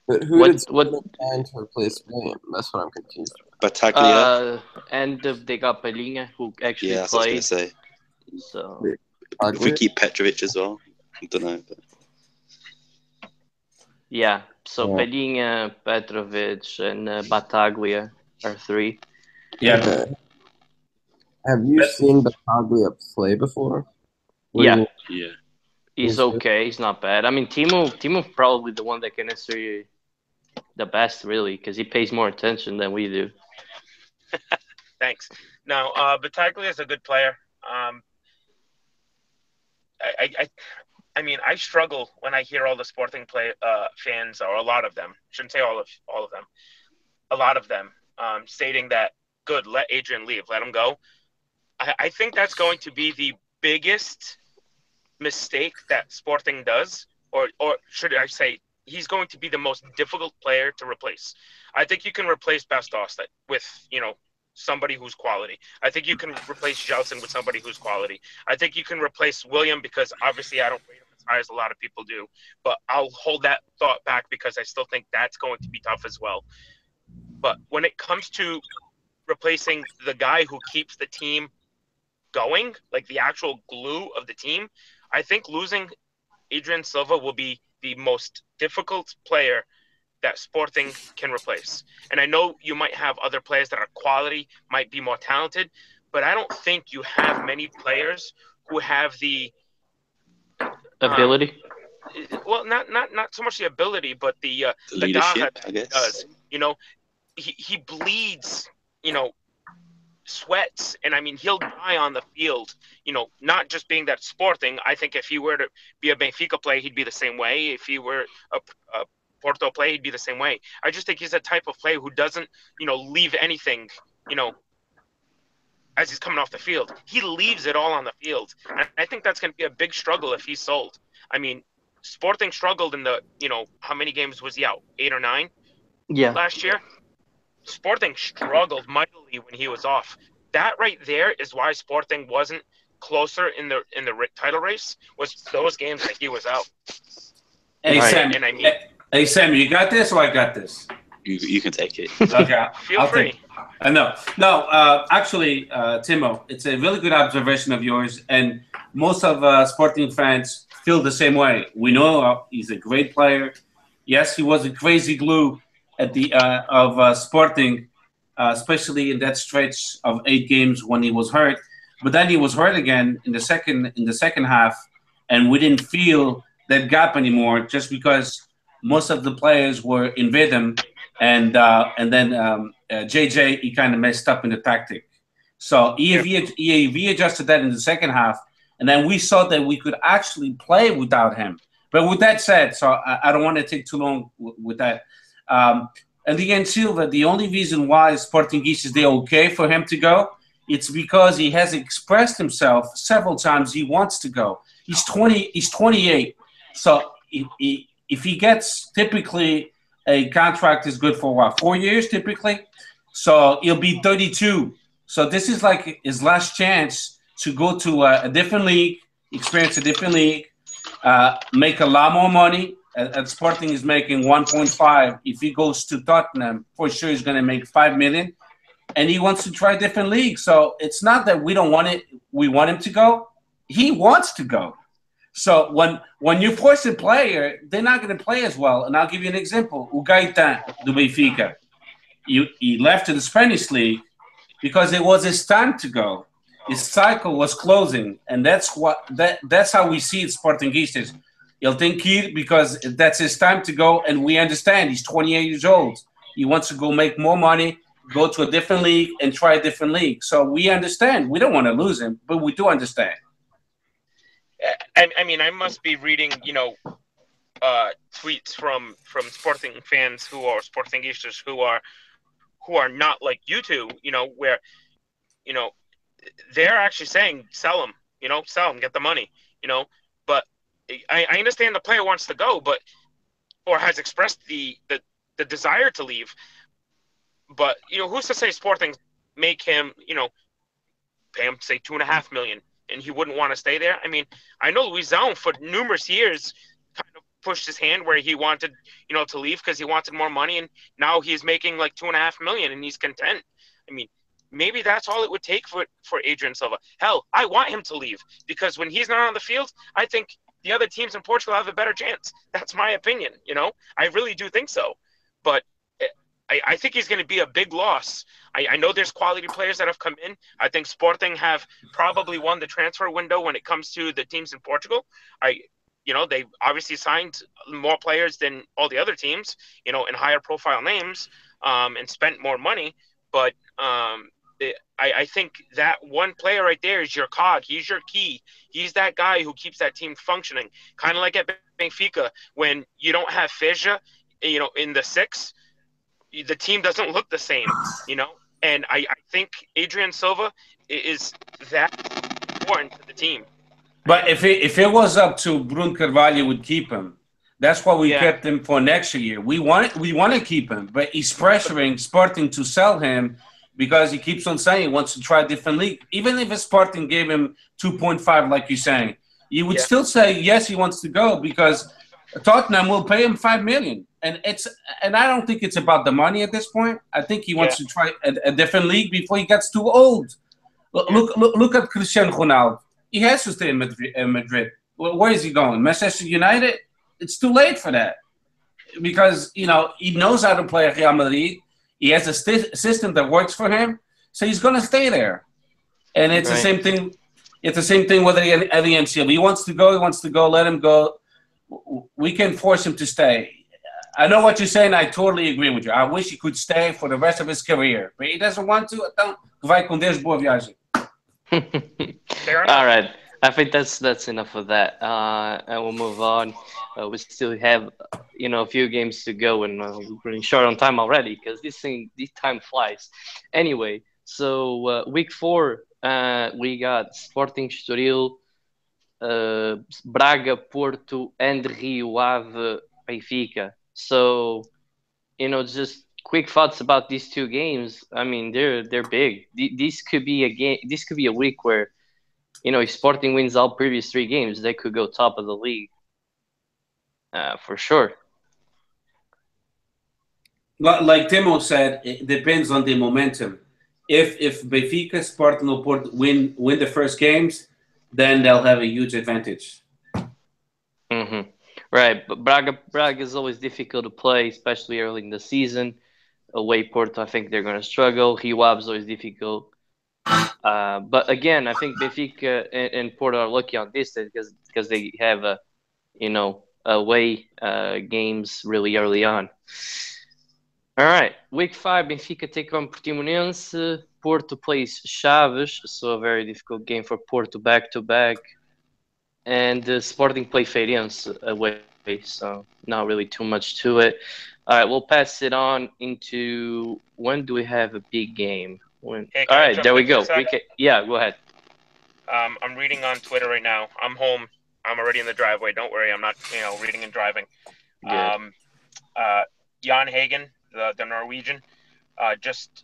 But who did Sporting sign to replace William? That's what I'm confused about. Bataglia. And they got Palhinha, who actually that's played. what I was going to say. So If we keep Petrovic as well, I don't know. But... Yeah, so Palhinha, Petrovic, and Bataglia are 3. Yeah. Okay. Have you seen Bataglia play before? Yeah. Yeah. He's okay. He's not bad. I mean, Timo probably the one that can answer you the best, really, because he pays more attention than we do. Thanks. No, Bataglia is a good player. I mean, I struggle when I hear all the Sporting fans, or a lot of them. Shouldn't say all of them. A lot of them stating that, good, let Adrian leave, let him go. I think that's going to be the biggest mistake that Sporting does, or should I say, he's going to be the most difficult player to replace. I think you can replace Bas Dost with, somebody who's quality. I think you can replace Gelson with somebody who's quality. I think you can replace William because obviously I don't rate him as high as a lot of people do, but I'll hold that thought back because I still think that's going to be tough as well. But when it comes to replacing the guy who keeps the team going, like the actual glue of the team, I think losing Adrian Silva will be the most difficult player that Sporting can replace. And I know you might have other players that are quality, might be more talented, but I don't think you have many players who have the ability. Well, not so much the ability, but the leadership, I guess. Does. He bleeds, sweats, and I mean he'll die on the field. Not just being that Sporting. I think if he were to be a Benfica player, he'd be the same way. If he were a Porto play, he'd be the same way. I just think he's a type of player who doesn't, leave anything, as he's coming off the field. He leaves it all on the field. And I think that's going to be a big struggle if he's sold. I mean, Sporting struggled in the, how many games was he out? 8 or 9? Yeah. Last year? Sporting struggled mightily when he was off. That right there is why Sporting wasn't closer in the title race was those games that he was out. Hey, Right. Sam. And I mean, Hey, Sam, you got this or I got this? You can take it. Okay, feel I'll free. take. No. Actually, Timo, it's a really good observation of yours, and most of Sporting fans feel the same way. We know he's a great player. Yes, he was a crazy glue at the of Sporting, especially in that stretch of 8 games when he was hurt. But then he was hurt again in the second half, and we didn't feel that gap anymore, just because most of the players were in rhythm, and then JJ he kind of messed up in the tactic. So he readjusted that in the second half, and then we saw that we could actually play without him. But with that said, so I don't want to take too long with that. And again, Silva, the only reason why Sportingista is there okay for him to go, it's because he has expressed himself several times he wants to go. He's 20. He's 28. So if he gets typically a contract is good for what, 4 years typically. So he'll be 32. So this is like his last chance to go to a different league, experience a different league, make a lot more money. At Sporting is making 1.5. If he goes to Tottenham, for sure he's going to make 5 million. And he wants to try different leagues. So it's not that we don't want it. We want him to go. He wants to go. So when you force a player, they're not going to play as well. And I'll give you an example. O Gaetan do Benfica. He left to the Spanish league because it was his time to go. His cycle was closing, and that's how we see it, Sportingistas. He'll think he because that's his time to go, and we understand he's 28 years old. He wants to go make more money, go to a different league, and try a different league. So we understand. We don't want to lose him, but we do understand. I mean, I must be reading, tweets from Sporting fans who are Sportingistas who are not like you two, where, you know, they're actually saying sell him, sell him, get the money, But I understand the player wants to go, but or has expressed the desire to leave. But who's to say Sporting make him, pay him say 2.5 million, and he wouldn't want to stay there? I mean, I know Luizão for numerous years kind of pushed his hand where he wanted, to leave because he wanted more money, and now he's making like 2.5 million and he's content. I mean, maybe that's all it would take for Adrian Silva. Hell, I want him to leave because when he's not on the field, I think the other teams in Portugal have a better chance. That's my opinion. I really do think so. But I think he's going to be a big loss. I know there's quality players that have come in. I think Sporting have probably won the transfer window when it comes to the teams in Portugal. They obviously signed more players than all the other teams, and higher profile names, and spent more money. But I think that one player right there is your cog. He's your key. He's that guy who keeps that team functioning. Kind of like at Benfica, when you don't have Feja, in the six, the team doesn't look the same, And I think Adrian Silva is that important to the team. But if it was up to Bruno Carvalho, would keep him. That's why we kept him for next year. We want to keep him, but he's pressuring Sporting to sell him because he keeps on saying he wants to try a different league. Even if Sporting gave him 2.5, like you're saying, you would still say yes, he wants to go because Tottenham will pay him 5 million. And I don't think it's about the money at this point. I think he wants to try a different league before he gets too old. Look at Cristiano Ronaldo. He has to stay in Madrid. Where is he going? Manchester United? It's too late for that because he knows how to play at Real Madrid. He has a system that works for him, so he's going to stay there. And it's the same thing. It's the same thing with the NCL. He wants to go. He wants to go. Let him go. We can force him to stay. I know what you're saying. I totally agree with you. I wish he could stay for the rest of his career, but he doesn't want to. Então, vai com Deus, boa viagem. All right. I think that's enough of that. And we'll move on. We still have, a few games to go, and we're running short on time already because this time flies. Anyway, so week 4, we got Sporting Estoril, Braga, Porto, and Rio Ave, Benfica. So, just quick thoughts about these two games. I mean, they're big. This could be a game. This could be a week where if Sporting wins all previous 3 games, they could go top of the league. For sure. Like Timo said, it depends on the momentum. If Benfica, Sporting, or Porto win the first games, then they'll have a huge advantage. Mm-hmm. Right, but Braga is always difficult to play, especially early in the season. Away Porto, I think they're going to struggle. Rio is always difficult. But again, I think Benfica and Porto are lucky on this because they have away games really early on. All right, week 5, Benfica take on Portimonense. Porto plays Chaves, so a very difficult game for Porto back to back. And Sporting play Feirense away, so not really too much to it. All right, we'll pass it on into when do we have a big game? Hey, all can I right, jump there we in for a go. sec? Yeah, go ahead. I'm reading on Twitter right now. I'm home. I'm already in the driveway. Don't worry. I'm not, reading and driving. Good. Jan Hagen, the Norwegian, just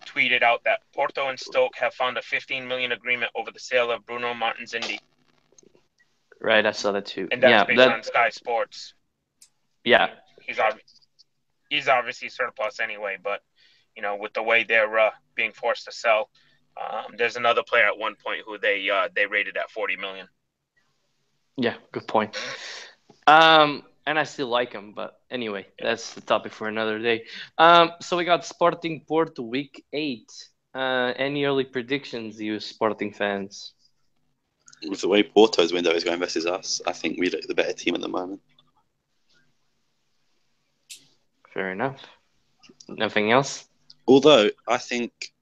tweeted out that Porto and Stoke have found a 15 million agreement over the sale of Bruno Martins Indy. Right, I saw that too. And that's based on Sky Sports. Yeah. He's obviously surplus anyway, but with the way they're being forced to sell, there's another player at one point who they rated at 40 million. Yeah, good point. And I still like him, but anyway, that's the topic for another day. So we got Sporting Porto week 8. Any early predictions, you Sporting fans? With the way Porto's window is going versus us, I think we look the better team at the moment. Fair enough. Nothing else? Although I think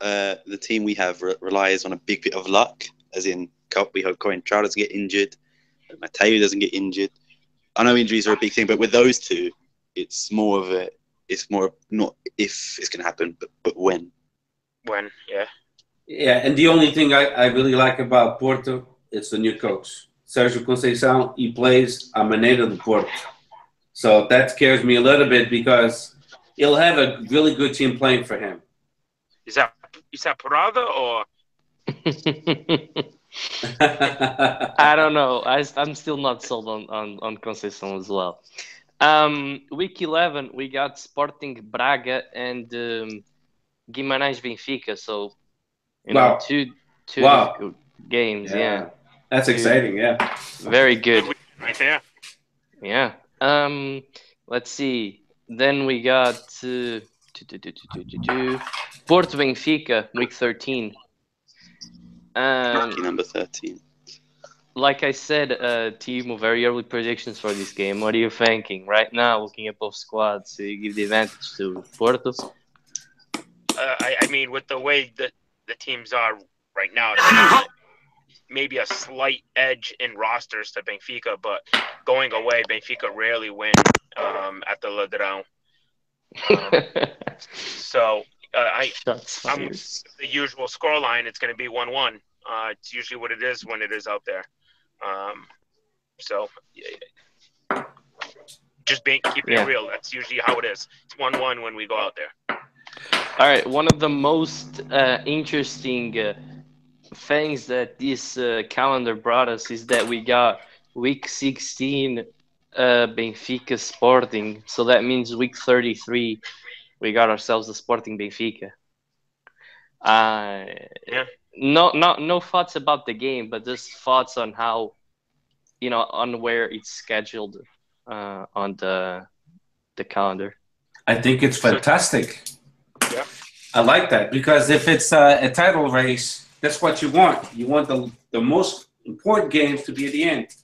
the team we have relies on a big bit of luck, as in we hope Coentrao doesn't get injured, Mateo doesn't get injured. I know injuries are a big thing, but with those two, it's more not if it's going to happen, but when. When, yeah. Yeah, and the only thing I really like about Porto, it's the new coach. Sérgio Conceição, he plays a maneira do Porto. So that scares me a little bit because he'll have a really good team playing for him. Is that Parada or? I don't know. I'm still not sold on Conceição as well. Week 11, we got Sporting Braga and Guimarães Benfica. So, two difficult games. Yeah. That's exciting. Yeah. Very good. Right there. Yeah. Let's see. Then we got Porto Benfica week 13. Lucky number 13. Like I said, Timo, very early predictions for this game. What are you thinking right now? Looking at both squads, so you give the advantage to Porto. I mean, with the way that the teams are right now, maybe a slight edge in rosters to Benfica, but going away, Benfica rarely win at the Ladrão. So I'm the usual scoreline. It's going to be 1-1. It's usually what it is when it is out there. So just keeping it real. That's usually how it is. It's 1-1 when we go out there. All right. One of the most interesting things that this calendar brought us is that we got week 16 Benfica Sporting. So that means week 33 we got ourselves the Sporting Benfica. No thoughts about the game, but just thoughts on how, on where it's scheduled on the calendar. I think it's fantastic. Yeah. I like that because if it's a title race, that's what you want. You want the most important games to be at the end.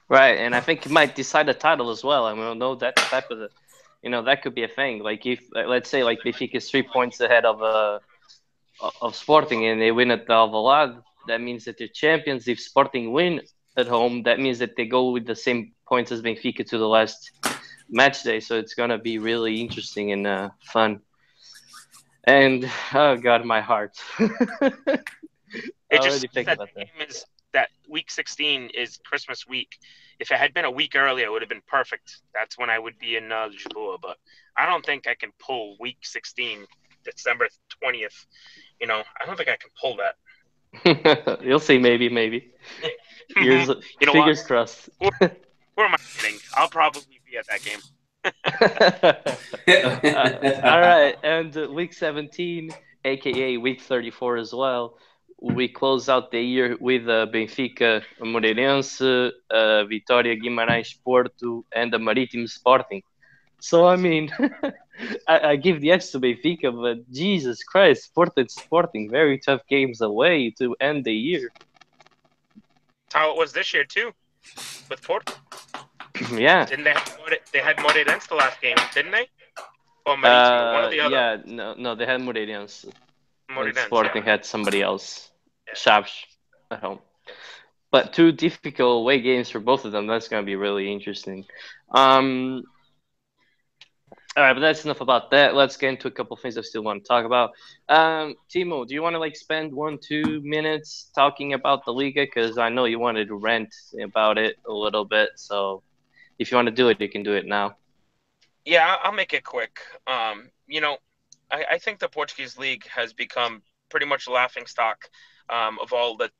Right, and I think it might decide the title as well. I mean, know that type of, that could be a thing. Like if, let's say, like Benfica is 3 points ahead of Sporting and they win at Alvalade, that means that they're champions. If Sporting win at home, that means that they go with the same points as Benfica to the last match day. So it's gonna be really interesting and fun. And oh god, my heart. It just think about that. Game is that week 16 is Christmas week. If it had been a week earlier, it would have been perfect. That's when I would be in Lisboa. But I don't think I can pull week 16 December 20th. I don't think I can pull that. You'll see, maybe. Here's You know what? fingers crossed. Who am I kidding? I'll probably be at that game. All right, and week 17, aka week 34 as well. We close out the year with Benfica, Moreirense, Vitória, Guimarães, Porto, and the Maritime Sporting. So, I mean, I give the edge to Benfica, but Jesus Christ, Porto and Sporting, very tough games away to end the year. That's how it was this year, too, with Porto. Yeah. Didn't they had Moreirense the last game, didn't they? Or Maritime, one or the other. Yeah, no, they had Moreirense. And Sporting yeah. had somebody else, Chaves, at home. But two difficult away games for both of them. That's going to be really interesting. All right, but that's enough about that. Let's get into a couple of things I still want to talk about. Timo, do you want to spend 1-2 minutes talking about the Liga? Because I know you wanted to rant about it a little bit. So if you want to do it, you can do it now. Yeah, I'll make it quick. I think the Portuguese league has become pretty much a laughing stock of all the,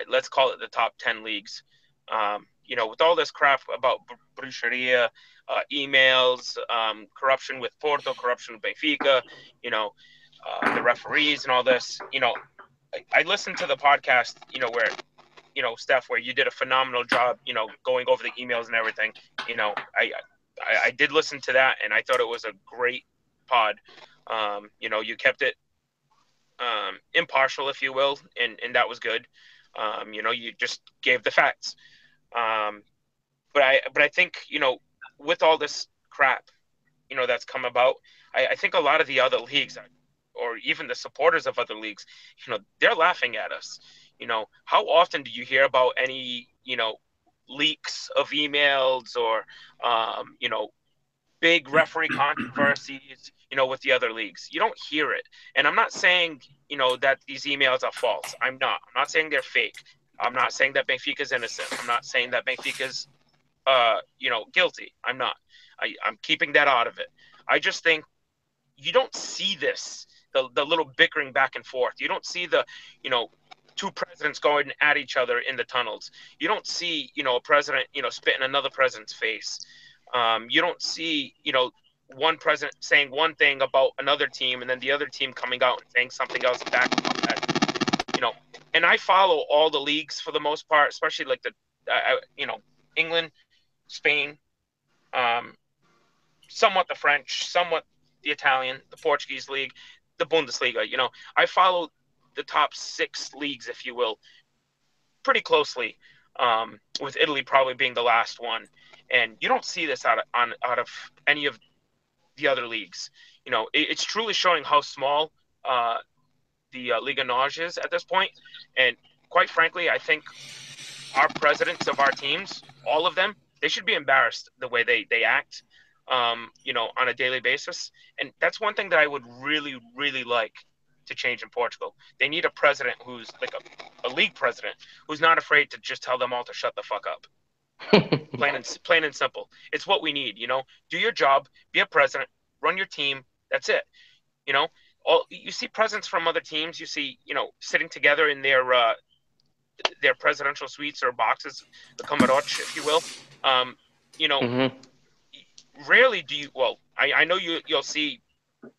let's call it the top 10 leagues. With all this crap about bruxeria, emails, corruption with Porto, corruption with Benfica, the referees and all this, I listened to the podcast, where, Steph, where you did a phenomenal job, going over the emails and everything. I did listen to that, and I thought it was a great pod. You kept it impartial, if you will, and that was good. You just gave the facts. But I think, with all this crap, that's come about, I think a lot of the other leagues, or even the supporters of other leagues, they're laughing at us. How often do you hear about any, leaks of emails or, big referee controversies, with the other leagues? You don't hear it. And I'm not saying, that these emails are false. I'm not saying they're fake. I'm not saying that Benfica's innocent. I'm not saying that Benfica's, guilty. I'm not. I'm keeping that out of it. I just think you don't see this, the little bickering back and forth. You don't see the, two presidents going at each other in the tunnels. You don't see, a president, spit in another president's face. You don't see, one president saying one thing about another team and then the other team coming out and saying something else back about that. And I follow all the leagues for the most part, especially like the, England, Spain, somewhat the French, somewhat the Italian, the Portuguese league, the Bundesliga. I follow the top 6 leagues, if you will, pretty closely, with Italy probably being the last one. And you don't see this out of any of the other leagues. It's truly showing how small the Liga NOS is at this point. And quite frankly, I think our presidents of our teams, all of them, they should be embarrassed the way they act, on a daily basis. And that's one thing that I would really, really like to change in Portugal. They need a president who's like a league president who's not afraid to just tell them all to shut the fuck up. Plain and simple. It's what we need. Do your job, be a president, run your team. That's it. You see presidents from other teams. You see, sitting together in their presidential suites or boxes, the camarote, if you will. Mm-hmm. Rarely do you. Well, I know you'll see,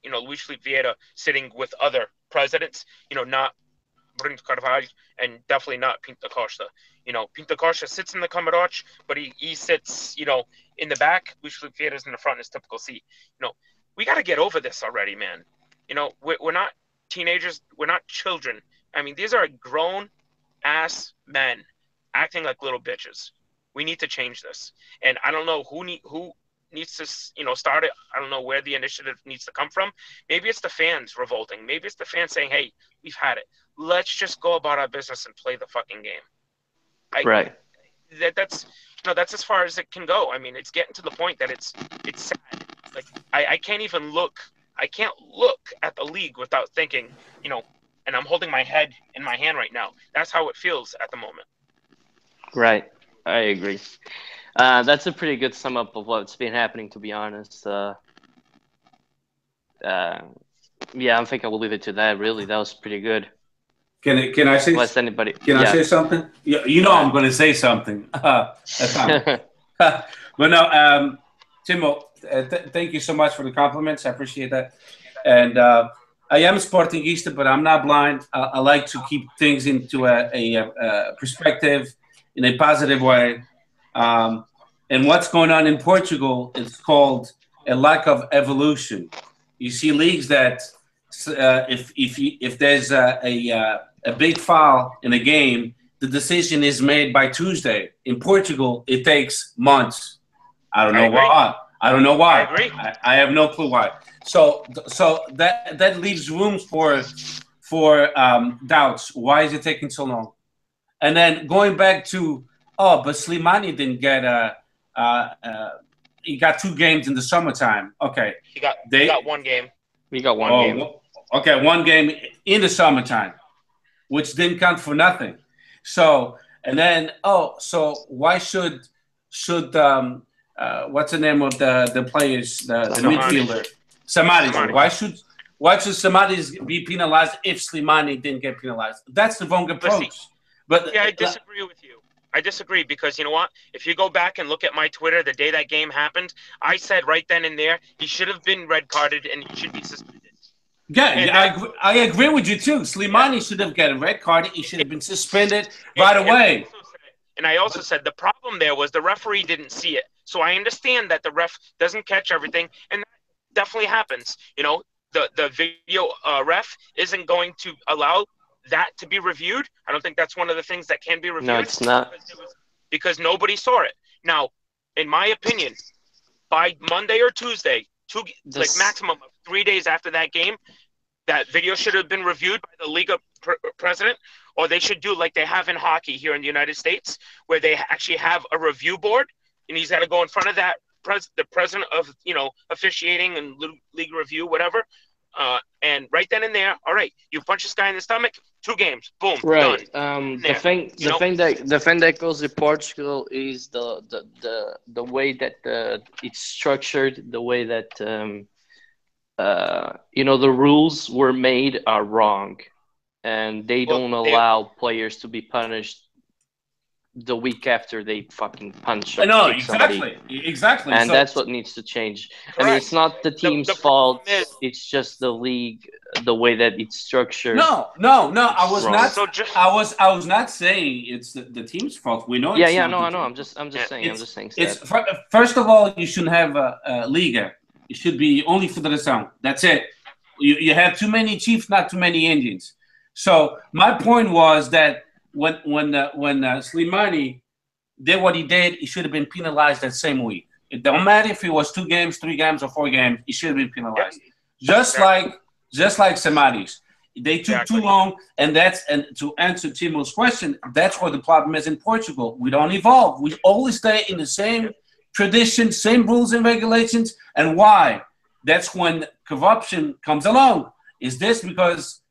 Luis Felipe Vieira sitting with other presidents. Not Bruno Carvalho and definitely not Pinto Costa. Pinto Costa sits in the camarote, but he sits, in the back. Luis Felipe Vieira's in the front in his typical seat. We got to get over this already, man. We're not teenagers. We're not children. I mean, these are grown ass men acting like little bitches. We need to change this. And I don't know who needs to, start it. I don't know where the initiative needs to come from. Maybe it's the fans revolting. Maybe it's the fans saying, hey, we've had it. Let's just go about our business and play the fucking game. Right. That's as far as it can go. I mean, it's getting to the point that it's sad. Like I can't even look. I can't look at the league without thinking, and I'm holding my head in my hand right now. That's how it feels at the moment. Right. I agree. That's a pretty good sum up of what's been happening, to be honest. Yeah, I think I will leave it to that. Really, that was pretty good. Can I say? Unless anybody, Can I yeah. say something? You know I'm going to say something. That's fine. But no, Timo, thank you so much for the compliments. I appreciate that. And I am Sportingista, but I'm not blind. I like to keep things into a perspective in a positive way. And what's going on in Portugal is called a lack of evolution. You see leagues that if there's a big foul in a game, the decision is made by Tuesday. In Portugal, it takes months. I don't know why. I don't know why. I agree. I have no clue why. So that leaves room for doubts. Why is it taking so long? And then going back to but Slimani didn't get he got 2 games in the summertime. Okay, He got one game. We got one game. Okay, 1 game in the summertime, which didn't count for nothing. So and then so why should what's the name of the players, the midfielder? Samaris. Why should Samaris be penalized if Slimani didn't get penalized? That's the wrong approach. But yeah, I disagree with you. I disagree because you know what? If you go back and look at my Twitter the day that game happened, I said right then and there he should have been red carded and he should be suspended. Yeah, I agree with you too. Slimani should have got a red card. He should have been suspended right away. And I also said the problem there was the referee didn't see it. So I understand that the ref doesn't catch everything, and that definitely happens. You know, the video ref isn't going to allow that to be reviewed. I don't think that's one of the things that can be reviewed. No, it's not. Because nobody saw it. Now, in my opinion, by Monday or Tuesday, like maximum of 3 days after that game, that video should have been reviewed by the league president, or they should do like they have in hockey here in the United States, where they actually have a review board, and he's got to go in front of that the president of officiating and league review, whatever. And right then and there, all right, you punch this guy in the stomach, 2 games, boom, right. done. The thing that goes with Portugal is the way that it's structured, the way that the rules were made are wrong, and they don't allow players to be punished the week after they fucking punch. I know, exactly. And that's what needs to change. Correct. I mean, it's not the team's fault. It's just the league, the way that it's structured. No. I was wrong. not. I was not saying it's the team's fault. We know. Yeah, no, I know. I'm just saying. It's first of all, you shouldn't have a Liga. It should be only Federação. That's it. You have too many chiefs, not too many Indians. So my point was that when Slimani did what he did, he should have been penalized that same week. It don't matter if it was 2 games, 3 games, or 4 games. He should have been penalized. Just like Samaris. They took too long, and to answer Timo's question, that's what the problem is in Portugal. We don't evolve. We always stay in the same tradition, same rules and regulations. And why? That's when corruption comes along. Is this because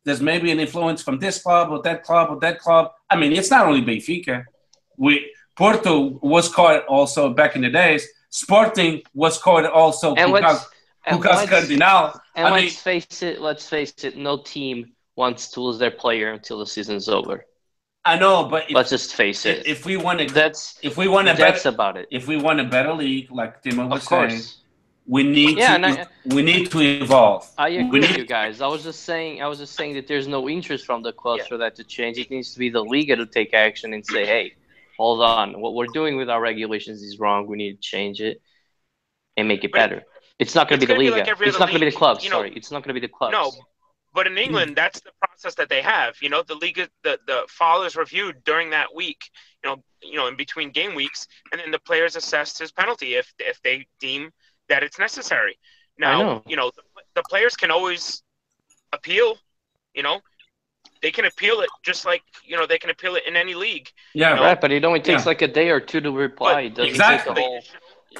there's maybe an influence from this club or that club or that club? I mean, it's not only Benfica. Porto was caught also back in the days. Sporting was caught also. Lucas Cardinal. And let's face it, no team wants to lose their player until the season's over. I know, but let's just face it. If we want that's about it. If we want a better league, like Timo was saying, we need to evolve. I agree with you guys. I was just saying that there's no interest from the clubs for that to change. It needs to be the Liga to take action and say, hey, hold on, what we're doing with our regulations is wrong. We need to change it and make it better. It's not going to be the Liga. It's not going to be the clubs. Sorry, it's not going to be the clubs. No, but in England, that's the process that they have. The Liga, the foul is reviewed during that week. In between game weeks, and then the players assess his penalty if they deem that it's necessary. Now, the players can always appeal. They can appeal it just like they can appeal it in any league. Yeah, right. But it only takes like a day or 2 to reply. It doesn't take a whole.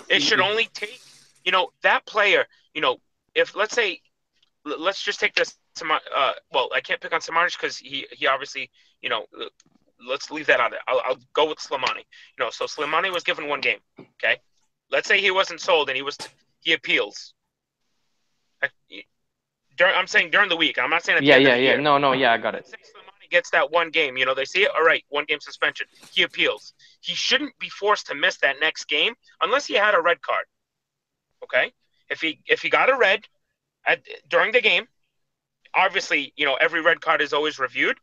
It should only take that player. If let's just take this. Well, I can't pick on Samaris because he obviously let's leave that out. I'll go with Slimani. So Slimani was given 1 game. Okay. Let's say he wasn't sold and he appeals. I'm saying during the week. I'm not saying at the Yeah, end yeah, of the yeah. year. No, yeah, I got it. Say Slimani gets that one game. You know, they see it. All right, 1 game suspension. He appeals. He shouldn't be forced to miss that next game unless he had a red card. Okay, if he got a red during the game, obviously, you know, every red card is always reviewed.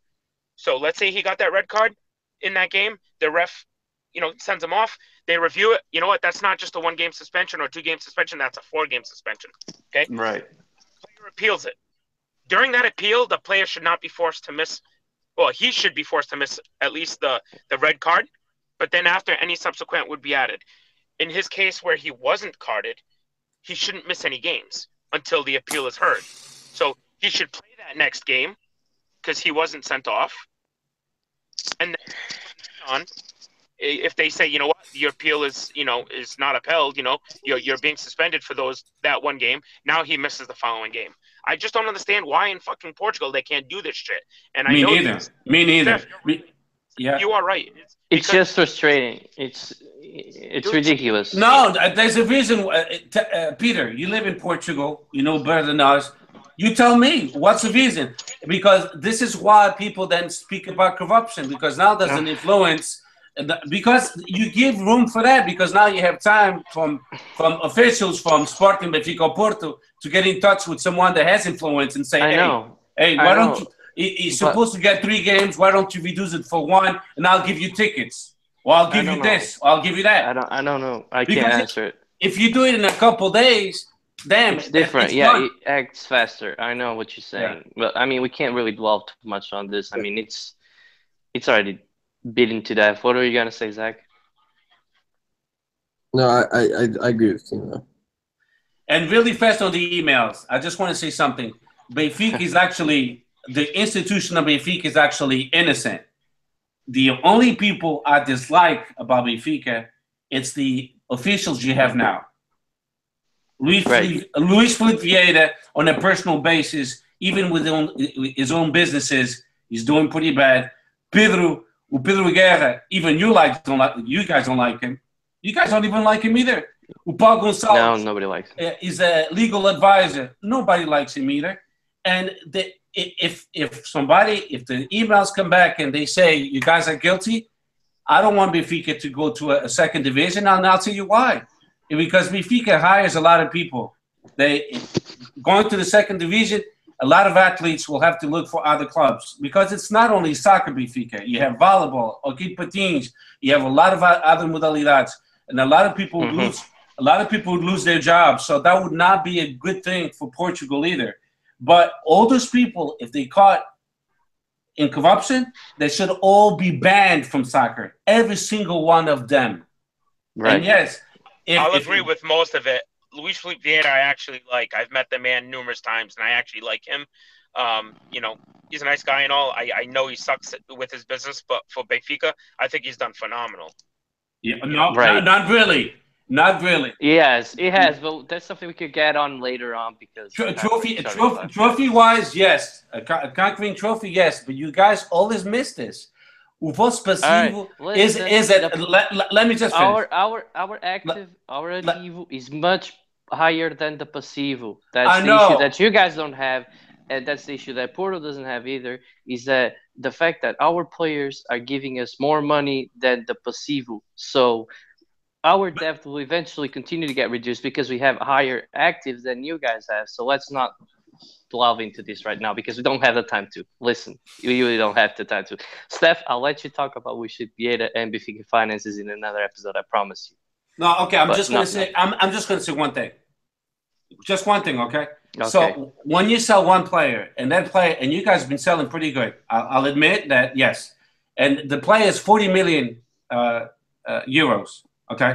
So let's say he got that red card in that game, the ref, you know, sends him off. They review it. You know what? That's not just a 1 game suspension or 2 game suspension. That's a 4 game suspension. Okay. Right. Player appeals it. During that appeal, the player should not be forced to miss. Well, he should be forced to miss at least the red card. But then after, any subsequent would be added. In his case where he wasn't carded, he shouldn't miss any games until the appeal is heard. So he should play that next game because he wasn't sent off. And then on, if they say, you know what, your appeal is not upheld, you know, you're being suspended for that 1 game. Now he misses the following game. I just don't understand why in fucking Portugal they can't do this shit. And Me neither. Me neither. Steph, Yeah. You are right. It's just frustrating. It's ridiculous. No, there's a reason. Peter, you live in Portugal. You know better than us. You tell me, what's the reason? Because this is why people then speak about corruption, because now there's an influence. Because you give room for that, because now you have time from officials from Sporting Benfica Porto to get in touch with someone that has influence and say, hey, why don't you? He's supposed to get 3 games. Why don't you reduce it for 1? And I'll give you tickets. Or I'll give you this. Or I'll give you that. I don't know. I can't answer it. If you do it in a couple days, damn, it's different. It acts faster. I know what you're saying, but I mean, we can't really dwell too much on this. I mean, it's already beaten to death. What are you gonna say, Zach? No, I agree with you. Though. And really fast on the emails, I just want to say something. Benfica is actually. The institution of Benfica is actually innocent. The only people I dislike about Benfica, it's the officials you have now. Luis Felipe Vieira, on a personal basis, even with his own businesses, he's doing pretty bad. Pedro Guerra, even you guys don't like him. You guys don't even like him either. Paul Gonçalves, no, nobody likes him. Is a legal advisor. Nobody likes him either. And if the emails come back and they say you guys are guilty, I don't want Benfica to go to a second division, and I'll tell you why. Because Benfica hires a lot of people. Going to the second division, a lot of athletes will have to look for other clubs because it's not only soccer Benfica. You have volleyball, hockey patins. You have a lot of other modalidades, and a lot of people would lose. A lot of people would lose their jobs. So that would not be a good thing for Portugal either. But all those people, if they caught in corruption, they should all be banned from soccer. Every single one of them. Right. And yes. I'll agree with most of it. Luis Felipe Vieira, I actually like. I've met the man numerous times, and I actually like him. You know, he's a nice guy and all. I know he sucks with his business, but for Benfica, I think he's done phenomenal. Yeah, not really. Not really. Yes, it has, but that's something we could get on later on because trophy-wise, yes. A conquering trophy, yes. But you guys always miss this. O vosso passivo is let me just finish. Our ativo is much higher than the passivo. That's the issue that you guys don't have, and that's the issue that Porto doesn't have either. Is that the fact that our players are giving us more money than the passivo, so. Our depth will eventually continue to get reduced because we have higher actives than you guys have. So let's not delve into this right now because we don't have the time to. Listen, we really don't have the time to. Steph, I'll let you talk about we should be able and Benfica finances in another episode. I promise you. No, okay. I'm just going to say one thing. Just one thing, okay? So when you sell one player, and you guys have been selling pretty good. I'll admit that, yes. And the player is 40 million euros. Okay,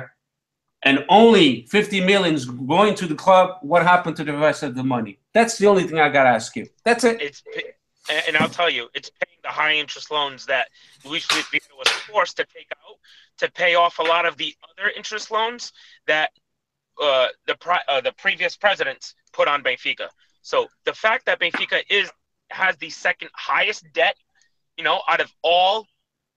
and only 50 million is going to the club. What happened to the rest of the money? That's the only thing I gotta ask you. That's it. And I'll tell you, it's paying the high interest loans that Luis Felipe was forced to take out to pay off a lot of the other interest loans that the previous presidents put on Benfica. So the fact that Benfica has the second highest debt, out of all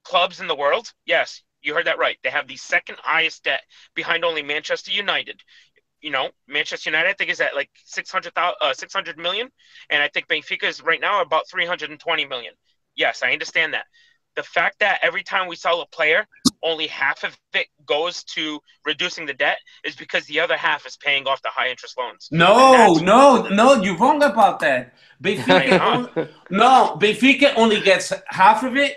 clubs in the world, yes. You heard that right. They have the second highest debt behind only Manchester United. Manchester United, I think, is at like 600 million, and I think Benfica is right now about 320 million. Yes, I understand that. The fact that every time we sell a player, only half of it goes to reducing the debt is because the other half is paying off the high interest loans. No, you're wrong about that. Benfica only gets half of it.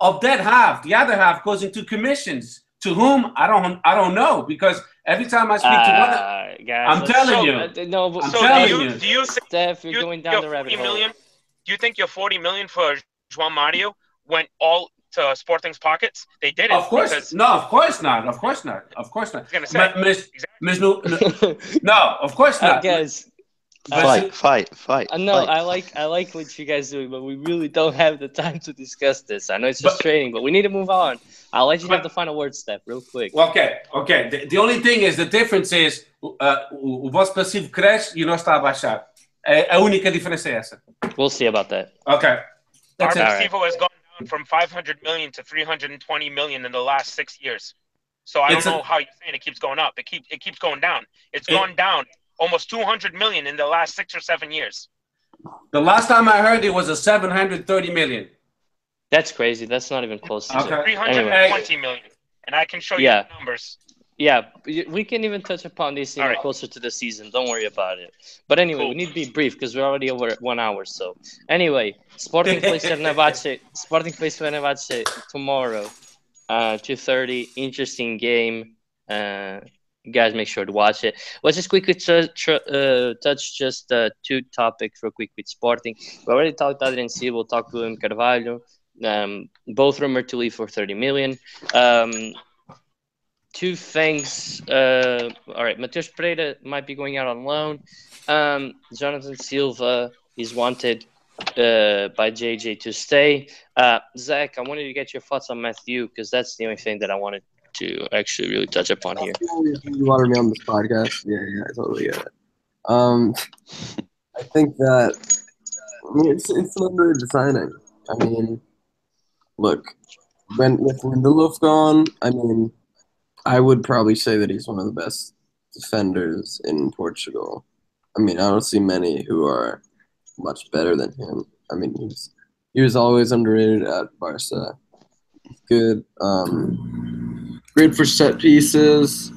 Of that half, the other half goes into commissions. To whom I don't know, because every time I speak to one, guys, I'm telling you. No, but I'm telling you. Do you think Steph, you're going down the rabbit hole. Do you think your 40 million for João Mario went all to Sporting's pockets? They didn't. Of course, no. Of course not. Of course not. Of course not. I was gonna say, no, of course not, guys. Fight. No, I like what you guys doing, but we really don't have the time to discuss this. I know it's frustrating, but we need to move on. I'll let you have the final word, Steph, real quick. Okay. The only thing is, the difference is o vosso passivo cresce e o nosso está a baixar. A única diferença é essa. We'll see about that. Okay. Our passivo has gone down from 500 million to 320 million in the last 6 years. So I don't know how you're saying it keeps going up. It keeps going down. It's gone down almost 200 million in the last 6 or 7 years. The last time I heard it was a 730 million. That's crazy. That's not even close to 320 million. And I can show you the numbers. Yeah, we can even touch upon this closer to the season. Don't worry about it. But anyway, we need to be brief because we're already over 1 hour. So anyway, Sporting plays Fenerbahce. Sporting plays Fenerbahce tomorrow, 2:30. Interesting game. You guys make sure to watch it. Let's just quickly touch just 2 topics real quick with Sporting. We already talked about Adrian Silva. We'll talk to him, Carvalho. Both rumored to leave for 30 million. 2 things. All right, Mateus Pereira might be going out on loan. Jonathan Silva is wanted by JJ to stay. Zach, I wanted to get your thoughts on Matthew because that's the only thing that I wanted to actually really touch upon here. You wanted me on this podcast? Yeah, I totally get it. I think that it's an underrated signing. I mean, look, with Lindelof gone, I would probably say that he's one of the best defenders in Portugal. I don't see many who are much better than him. He was always underrated at Barca. Good. Great for set pieces.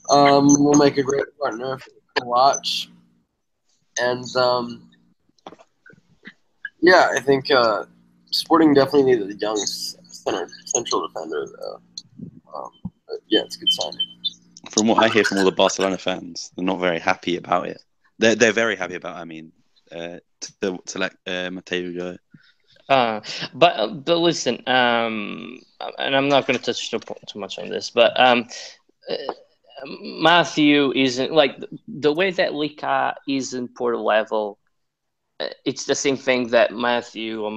Will make a great partner to watch. And I think Sporting definitely needed a young central defender though. It's a good signing. From what I hear from all the Barcelona fans, they're not very happy about it. They're very happy about. To let Mateo go. But listen, and I'm not going to touch too much on this, but Matthew isn't like the way that Lika isn't Porto level. It's the same thing that Matthew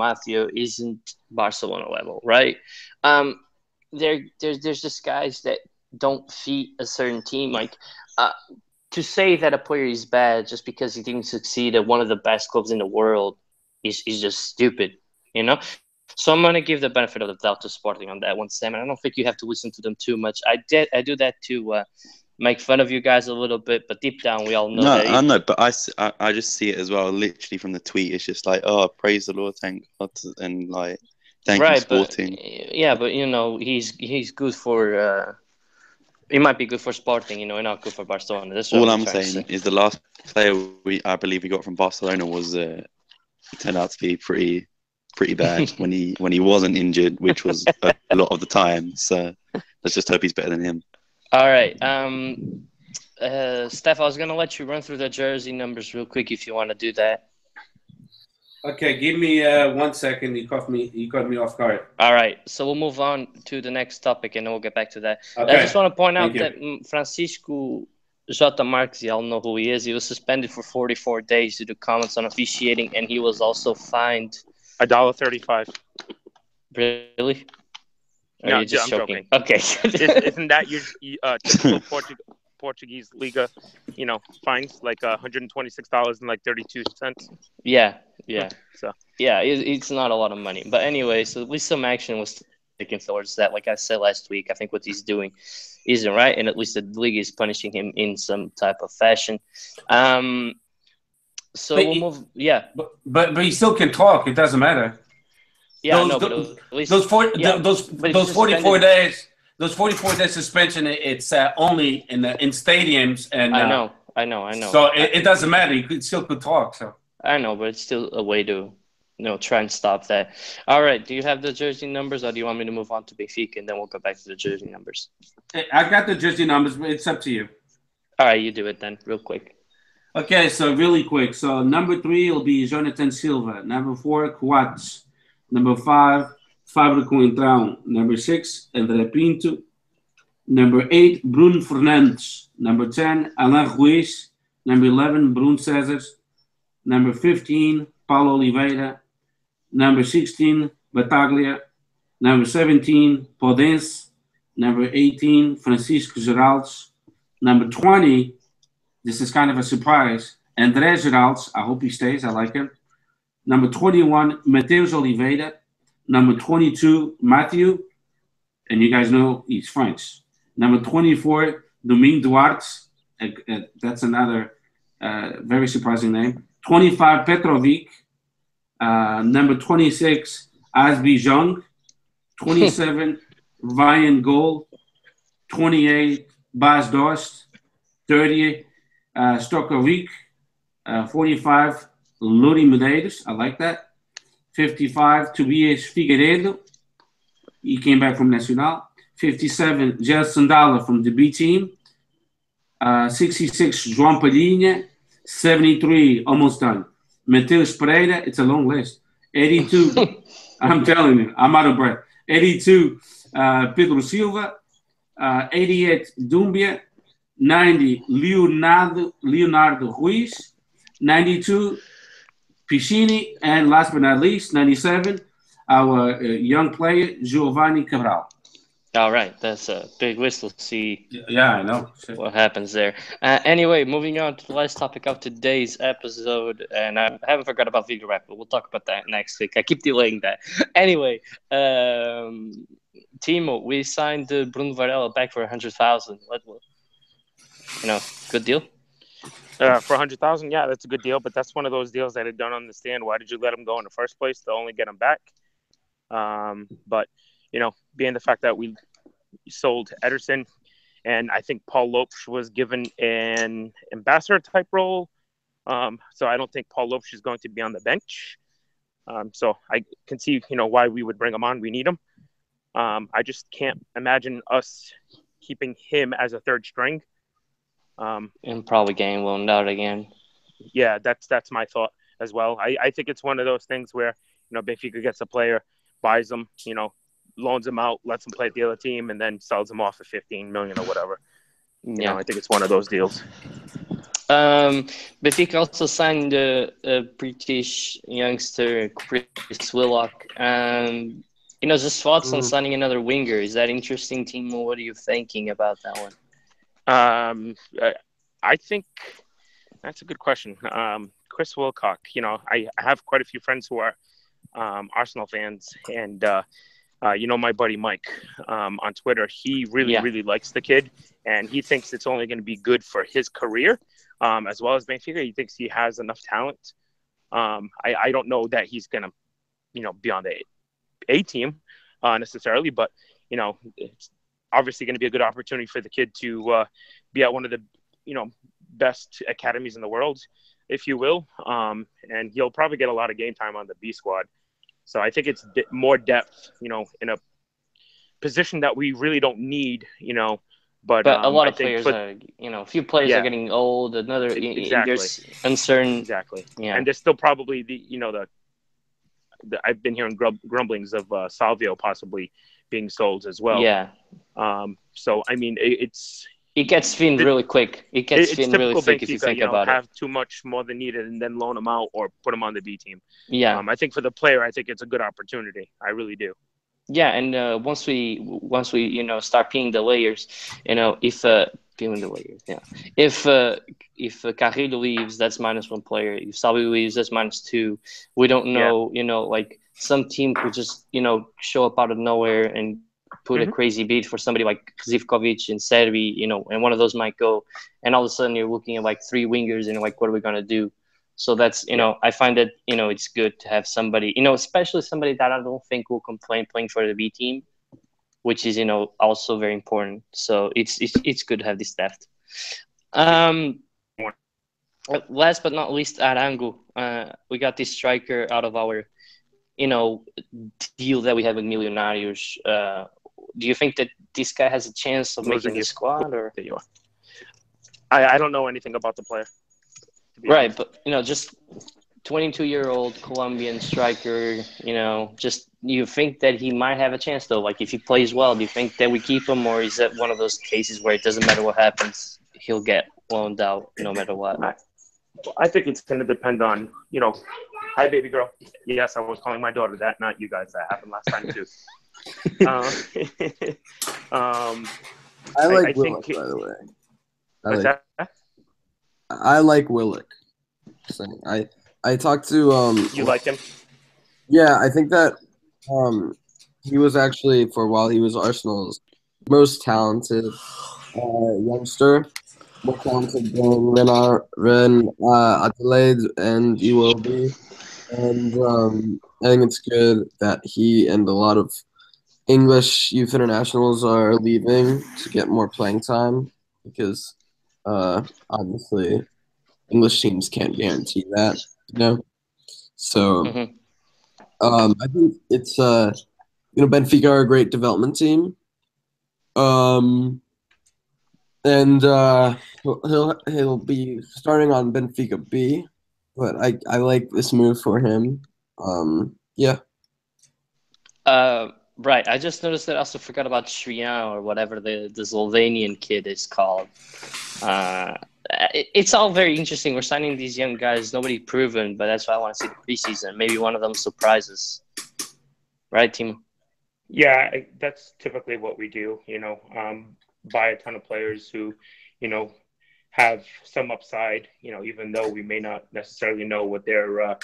isn't Barcelona level, right? There's just guys that don't fit a certain team. Like to say that a player is bad just because he didn't succeed at one of the best clubs in the world is just stupid, you know? So I'm going to give the benefit of the doubt to Sporting on that one, Sam. And I don't think you have to listen to them too much. I do that to make fun of you guys a little bit, but deep down we all know that. I know, but I just see it as well. Literally from the tweet, it's just like, oh, praise the Lord, thank God, and like, thank you, Sporting. But you know, he's good for. He might be good for Sporting, you know, and not good for Barcelona. That's all I'm saying is the last player I believe we got from Barcelona was turned out to be pretty bad when he wasn't injured, which was a lot of the time. So let's just hope he's better than him. All right, Steph, I was gonna let you run through the jersey numbers real quick if you want to do that. Okay, give me 1 second. You caught me off guard. All right, so we'll move on to the next topic, and then we'll get back to that. Okay. I just want to point out that Francisco J. Marques, y'all know who he is. He was suspended for 44 days due to comments on officiating, and he was also fined $1.35. Really? Or No, are you just I'm joking? joking. Okay. Isn't that your typical Portuguese Liga, fines like $126 and like 32 cents? Yeah. So It's not a lot of money, but anyway, so at least some action was taken towards that. Like I said last week, I think what he's doing isn't right, and at least the league is punishing him in some type of fashion. So But we'll move. Yeah, But he still can talk. It doesn't matter. yeah, Those no, but at least those four yeah, those but if those you're 44 suspended, days. Those 44 days suspension. It's only in stadiums, and I know, so it doesn't matter. You still could talk. So I know, but it's still a way to try and stop that. All right, do you have the jersey numbers, or do you want me to move on to Benfica and then we'll go back to the jersey numbers? I got the jersey numbers, but it's up to you. All right, you do it then, real quick. Okay, so really quick. So number 3 will be Jonathan Silva. Number 4, Coates. Number 5, Fábio Coentrão. Number 6, André Pinto. Number 8, Bruno Fernandes. Number 10, Alain Ruiz. Number 11, Bruno César. Number 15, Paulo Oliveira. Number 16, Bataglia. Number 17, Podense. Number 18, Francisco Geraldes. Number 20, this is kind of a surprise, André Geraldes. I hope he stays. I like him. Number 21, Mateus Oliveira. Number 22, Matthew. And you guys know he's French. Number 24, Domingue Duarte. That's another very surprising name. 25, Petrovic. Number 26, Asby Jung. 27, Ryan Gold. 28, Bas Dost. 30, Stokovic. 45, Luri Medeiros. I like that. 55, Tobias Figueiredo. He came back from Nacional. 57, Gelson Dalla from the B team. 66, João Palhinha. 73, almost done. Mateus Pereira. It's a long list. 82, I'm telling you, I'm out of breath. 82, Pedro Silva. 88, Dumbia. 90, Leonardo Ruiz. 92, Piscini. And last but not least, 97, our young player, Giovanni Cabral. All right, that's a big whistle. See Yeah, I know. what happens there. Anyway, moving on to the last topic of today's episode, and I haven't forgot about Video Rap, but we'll talk about that next week. I keep delaying that. Anyway, Timo, we signed Bruno Varela back for 100,000. Good deal. For 100,000, yeah, that's a good deal. But that's one of those deals that I don't understand. Why did you let him go in the first place to only get him back? But being the fact that we sold Ederson, and I think Paul Lopes was given an ambassador type role. So I don't think Paul Lopes is going to be on the bench. So I can see, why we would bring him on. We need him. I just can't imagine us keeping him as a third string. And probably getting loaned out again. Yeah, that's my thought as well. I think it's one of those things where, Benfica gets a player, buys them, loans him out, lets him play at the other team, and then sells him off for 15 million or whatever. I think it's one of those deals. Benfica also signed a British youngster, Chris Willock. Just thoughts on signing another winger. Is that interesting, Timo? What are you thinking about that one? I think that's a good question. Chris Wilcock, I have quite a few friends who are Arsenal fans, and my buddy Mike on Twitter, he really likes the kid, and he thinks it's only going to be good for his career, as well as Benfica. He thinks he has enough talent. I don't know that he's going to, be on the A team necessarily, but it's obviously going to be a good opportunity for the kid to be at one of the best academies in the world, if you will, and he'll probably get a lot of game time on the B squad. So I think it's more depth, in a position that we really don't need, But a lot of players are, a few players are getting old. Another, there's uncertain. Exactly. Yeah. And there's still probably the I've been hearing grumblings of Salvio possibly being sold as well. Yeah. So I mean, it gets thinned really quick. It gets thinned really quick if you think about it. Have too much more than needed and then loan them out or put them on the B team. Yeah. I think for the player, I think it's a good opportunity. I really do. Yeah, and once we start peeling the layers, if peeling the layers, if Carrillo leaves, that's -1 player. If Salvio leaves, that's -2. We don't know, like some team could just show up out of nowhere and put a crazy bid for somebody like Zivkovic and Servi, and one of those might go, and all of a sudden you're looking at like three wingers and like, what are we gonna do? So that's I find that it's good to have somebody, especially somebody that I don't think will complain playing for the B team, which is also very important. So it's good to have this depth. Last but not least, Arango. We got this striker out of our deal that we have with Millonarios. Do you think that this guy has a chance of making the squad, or? I don't know anything about the player. Right, but just 22-year-old Colombian striker. Just you think that he might have a chance though? Like if he plays well, do you think that we keep him, or is that one of those cases where it doesn't matter what happens, he'll get loaned out no matter what? I think it's going to depend on Hi, baby girl. Yes, I was calling my daughter that, not you guys. That happened last time too. I like Willock, by the way. I like Willock. I talked to You like him? Yeah, I think that he was actually, for a while, he was Arsenal's most talented youngster. More talented than Ren Adelaide and Iwobi. And I think it's good that he and a lot of English youth internationals are leaving to get more playing time because obviously English teams can't guarantee that, So I think it's Benfica are a great development team. And he'll be starting on Benfica B, but I like this move for him. Yeah. Right. I just noticed that I also forgot about Shriyan or whatever the Slovenian kid is called. It's all very interesting. We're signing these young guys, nobody proven, but that's why I want to see the preseason. Maybe one of them surprises. Right, Timo? Yeah, that's typically what we do, buy a ton of players who, have some upside, even though we may not necessarily know what their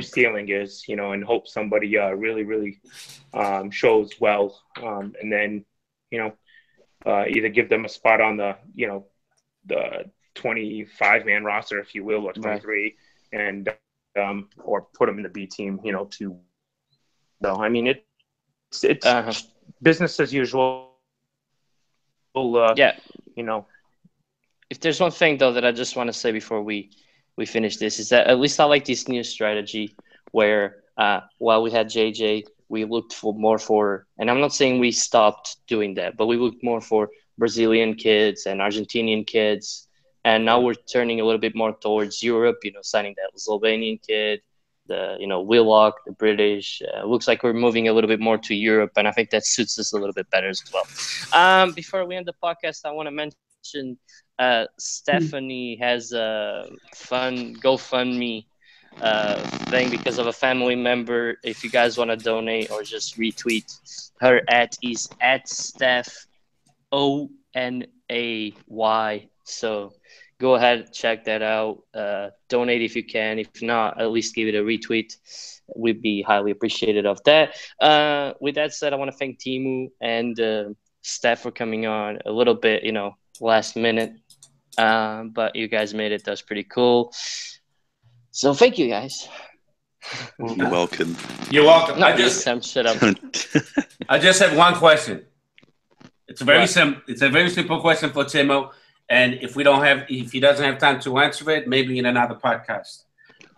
ceiling is, and hope somebody really, really shows well. And then, either give them a spot on the 25-man roster, if you will, or 23, right. And or put them in the B team, I mean, it's business as usual. Yeah. If there's one thing though that I just want to say before we finish this, is that at least I like this new strategy where while we had JJ, we looked more for, and I'm not saying we stopped doing that, but we looked more for Brazilian kids and Argentinian kids, and now we're turning a little bit more towards Europe. Signing that Slovenian kid, the Willock, the British. Looks like we're moving a little bit more to Europe, and I think that suits us a little bit better as well. Before we end the podcast, I want to mention Stephanie has a fun GoFundMe thing because of a family member. If you guys want to donate or just retweet, her is @Steph ONAY. So go ahead, check that out. Donate if you can. If not, at least give it a retweet. We'd be highly appreciative of that. With that said, I want to thank Timu and Steph for coming on a little bit, last minute. But you guys made it. That's pretty cool. So thank you, guys. You're welcome. You're welcome. No, shut up. I just have one question. It's a very simple question for Timo. And if he doesn't have time to answer it, maybe in another podcast.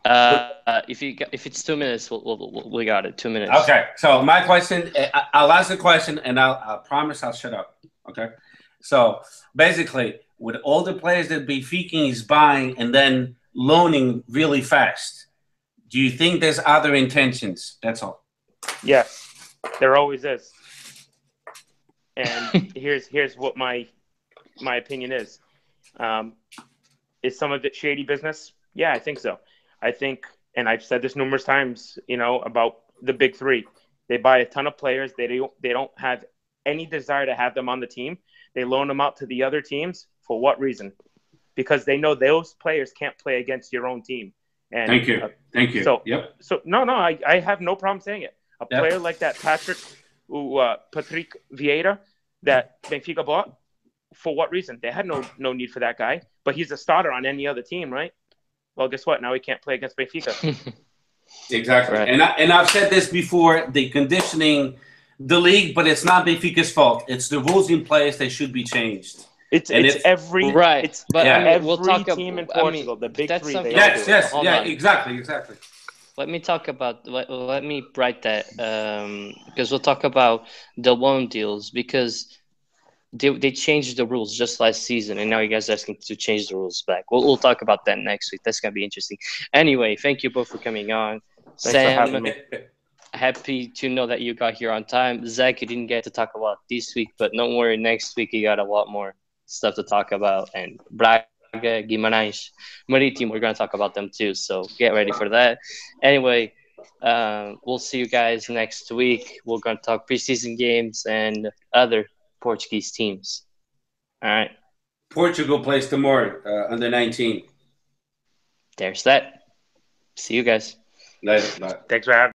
If it's 2 minutes, we got it. 2 minutes. Okay. So my question, I'll ask the question, and I'll promise I'll shut up. Okay. So basically, with all the players that Benfica is buying and then loaning really fast, do you think there's other intentions? That's all. Yes, there always is. And here's what my opinion is. Is some of it shady business? Yeah, I think so. I think, and I've said this numerous times, about the big three. They buy a ton of players. They don't have any desire to have them on the team. They loan them out to the other teams. For what reason? Because they know those players can't play against your own team. And Thank you. So, yep. So no, I have no problem saying it. A player like that, Patrick Patrick Vieira that Benfica bought. For what reason? They had no need for that guy, but he's a starter on any other team, right? Well, guess what? Now he can't play against Benfica. Exactly. Right. And I've said this before, the conditioning the league, but it's not Benfica's fault. It's the rules in place that should be changed. It's every right. It's but yeah. I mean, every we'll talk team in about, Portugal, the big that's three. something- They all Yes, do it. yes, Hold yeah, on. exactly. Let me talk about. Let me write that because we'll talk about the loan deals because they changed the rules just last season, and now you guys are asking to change the rules back. We'll talk about that next week. That's gonna be interesting. Anyway, thank you both for coming on. Thanks for having me. Happy to know that you got here on time. Zach, you didn't get to talk about this week, but don't worry, next week you got a lot more stuff to talk about. And Braga, Guimarães, Marítimo, we're going to talk about them too. So get ready for that. Anyway, we'll see you guys next week. We're going to talk preseason games and other Portuguese teams. All right. Portugal plays tomorrow, under 19. There's that. See you guys. Later. Bye. Thanks for having me.